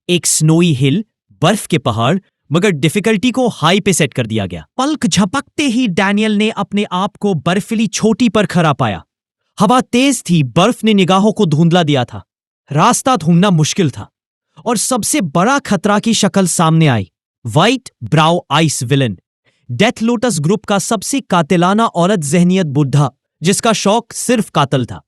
Speaker 1: एक स्नोई हिल, बर्फ के पहाड़, मगर डिफिकल्टी को हाई पे सेट कर दिया गया। पलक झपकते ही डैनियल ने अपने आप को बर्फीली चोटी पर खड़ा पाया। हवा तेज थी, बर्फ ने निगाहों को धुंधला दिया था। रास्ता ढूंढना मुश्किल था और सबसे बड़ा खतरा की शक्ल सामने आई। White brow ice villain, death lotus group का सबसे कातिलाना औरत जहनियत बुढ़ा, जिसका शौक सिर्फ कातल था।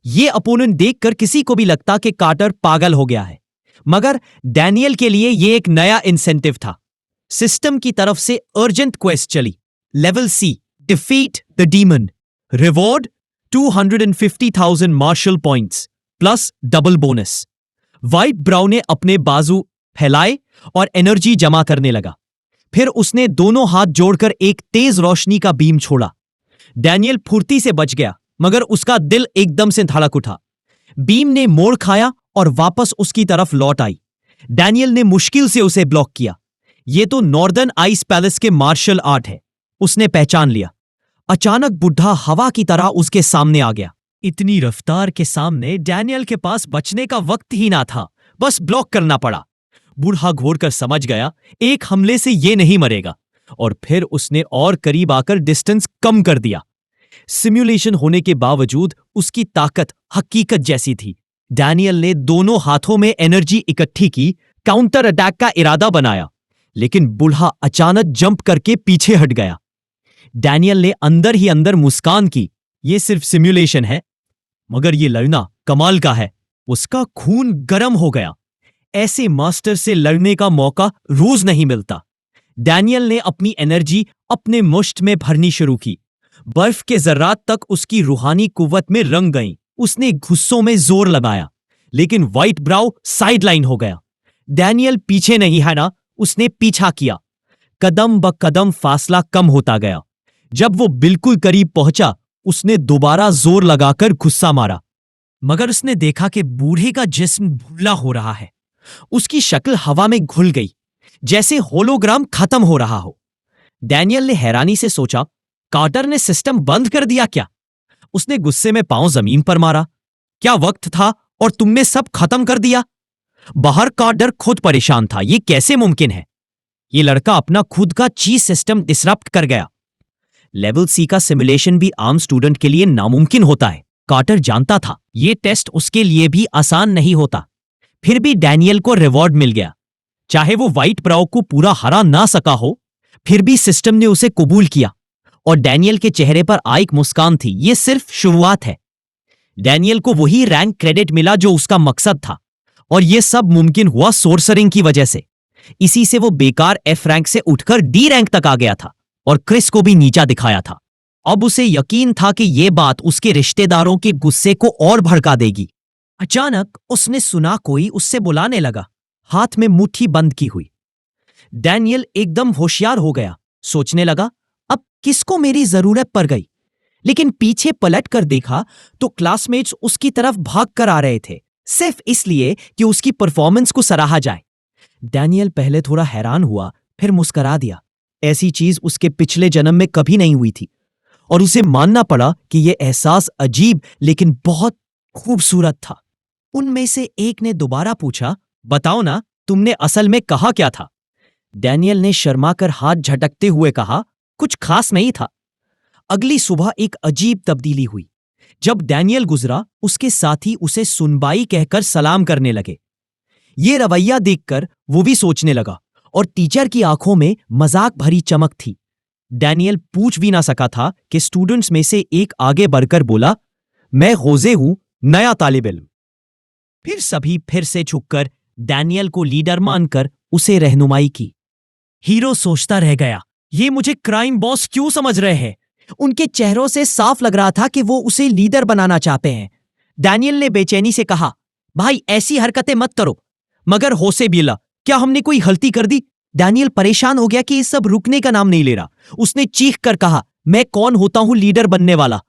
Speaker 1: यह अपोनेंट देखकर किसी को भी लगता कि कार्टर पागल हो गया है, मगर डैनियल के लिए यह एक नया इंसेंटिव था। सिस्टम की तरफ से अर्जेंट क्वेस्ट चली। Level C, defeat the demon, reward 250,000 martial points plus double bonus. White Brown ने अपने बाजू फैलाए और एनर्जी जमा करने लगा। फिर उसने दोनों हाथ जोड़कर एक तेज रोशनी का बीम छोड़ा। डैनियल फुर्ती से बच गया, मगर उसका दिल एकदम से धड़क उठा। बीम ने मोड़ खाया और वापस उसकी तरफ लौट आई। डैनियल ने मुश्किल से उसे ब्लॉक किया। यह तो नॉर्दर्न आइस पैलेस के मार्शल आर्ट है, उसने पहचान लिया। अचानक बुढ़ा हवा की तरह उसके सामने आ गया। इतनी रफ्तार के सामने डैनियल के पास बचने का वक्त ही ना था, बस ब्लॉक करना पड़ा। बूढ़ा घोरकर समझ गया एक हमले से ये नहीं मरेगा, और फिर उसने और करीब आकर डिस्टेंस कम कर दिया। सिमुलेशन होने के बावजूद उसकी ताकत हकीकत जैसी थी। डैनियल ने दोनों हाथों में एनर्जी इकट्ठी की, काउंटर अटैक का इरादा बनाया, लेकिन बूढ़ा अचानक जंप करके पीछे हट गया। डैनियल ने अंदर ही अंदर मुस्कान की, यह सिर्फ सिमुलेशन है, मगर यह लड़ना कमाल का है। उसका खून गर्म हो गया। ऐसे मास्टर से लड़ने का मौका रोज नहीं मिलता। डैनियल ने अपनी एनर्जी अपने मुश्त में भरनी शुरू की। बर्फ के जर्रात तक उसकी रूहानी कुव्वत में रंग गईं। उसने गुस्सों में जोर लगाया, लेकिन व्हाइट ब्राउ साइडलाइन हो गया। डैनियल पीछे नहीं है ना, उसने पीछा किया। कदम ब कदम फासला कम होता गया। जब वो बिल्कुल करीब पहुंचा, उसने दोबारा जोर लगाकर गुस्सा मारा, मगर उसने देखा कि बूढ़े का जिस्म भूला हो रहा है। उसकी शक्ल हवा में घुल गई, जैसे होलोग्राम खत्म हो रहा हो। डैनियल ने हैरानी से सोचा, कार्टर ने सिस्टम बंद कर दिया क्या? उसने गुस्से में पांव जमीन पर मारा। क्या वक्त था और तुमने सब खत्म कर दिया? बाहर कार्टर खुद परेशान था। यह कैसे मुमकिन है? यह लड़का अपना खुद का चीज सिस्टम डिसरप्ट कर गया। लेवल सी का सिमुलेशन भी आम स्टूडेंट के लिए नामुमकिन होता है। कार्टर जानता था यह टेस्ट उसके लिए भी आसान नहीं होता। फिर भी डैनियल को रिवॉर्ड मिल गया। चाहे वो व्हाइट ब्राउ को पूरा हरा ना सका हो, फिर भी सिस्टम ने उसे कबूल किया, और डैनियल के चेहरे पर एक मुस्कान थी। यह सिर्फ शुरुआत है। डैनियल को वही रैंक क्रेडिट मिला जो उसका मकसद था, और यह सब मुमकिन हुआ सोर्सरिंग की वजह से। इसी से वो बेकार एफ रैंक से उठकर डी रैंक तक आ गया था, और क्रिस को भी नीचा दिखाया था। अब उसे यकीन था कि यह बात उसके रिश्तेदारों के गुस्से को और भड़का देगी। अचानक उसने सुना कोई उससे बुलाने लगा। हाथ में मुट्ठी बंद की हुई। डैनियल एकदम होशियार हो गया। सोचने लगा, अब किसको मेरी जरूरत पड़ गई? लेकिन पीछे पलट कर देखा तो क्लासमेट्स उसकी तरफ भाग कर आ रहे थे, सिर्फ इसलिए कि उसकी परफॉर्मेंस को सराहा जाए। डैनियल पहले थोड़ा हैरान हुआ, फिर मुस्कुरा दिया। ऐसी चीज उसके पिछले जन्म में कभी नहीं हुई थी, और उसे मानना पड़ा कि यह एहसास अजीब लेकिन बहुत खूबसूरत था। उनमें से एक ने दोबारा पूछा, बताओ ना, तुमने असल में कहा क्या था? डैनियल ने शर्माकर हाथ झटकते हुए कहा, कुछ खास नहीं था। अगली सुबह एक अजीब तब्दीली हुई। जब डैनियल गुजरा, उसके साथी उसे सुनबाई कहकर सलाम करने लगे। ये रवैया देखकर वो भी सोचने लगा, और टीचर की आंखों में मजाक भरी चमक थी। डैनियल पूछ भी ना सका था कि स्टूडेंट्स में से एक आगे बढ़कर बोला, मैं होजे हूं, नया तालिब इल्म। फिर सभी फिर से झुककर डैनियल को लीडर मानकर उसे रहनुमाई की। हीरो सोचता रह गया, ये मुझे क्राइम बॉस क्यों समझ रहे हैं? उनके चेहरों से साफ लग रहा था कि वो उसे लीडर बनाना चाहते हैं। डैनियल ने बेचैनी से कहा, भाई ऐसी हरकतें मत करो। मगर होसे बिला, क्या हमने कोई गलती कर दी? डैनियल परेशान हो गया कि ये सब रुकने का नाम नहीं ले रहा। उसने चीख कर कहा, मैं कौन होता हूं लीडर बनने वाला?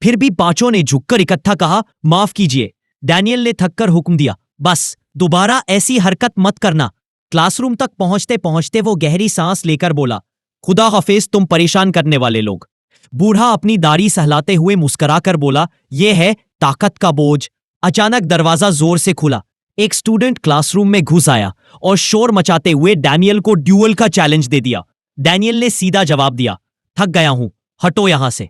Speaker 1: फिर भी पांचों ने झुककर इकट्ठा कहा, माफ कीजिए। डैनियल ने थककर हुक्म दिया, बस दोबारा ऐसी हरकत मत करना। क्लासरूम तक पहुंचते पहुंचते वो गहरी सांस लेकर बोला, खुदा हाफिज तुम परेशान करने वाले लोग। बूढ़ा अपनी दाढ़ी सहलाते हुए मुस्कुराकर बोला, यह है ताकत का बोझ। अचानक दरवाजा जोर से खुला। एक स्टूडेंट क्लासरूम में घुस आया और शोर मचाते हुए डैनियल को ड्यूअल का चैलेंज दे दिया। डैनियल ने सीधा जवाब दिया, थक गया हूं, हटो यहां से।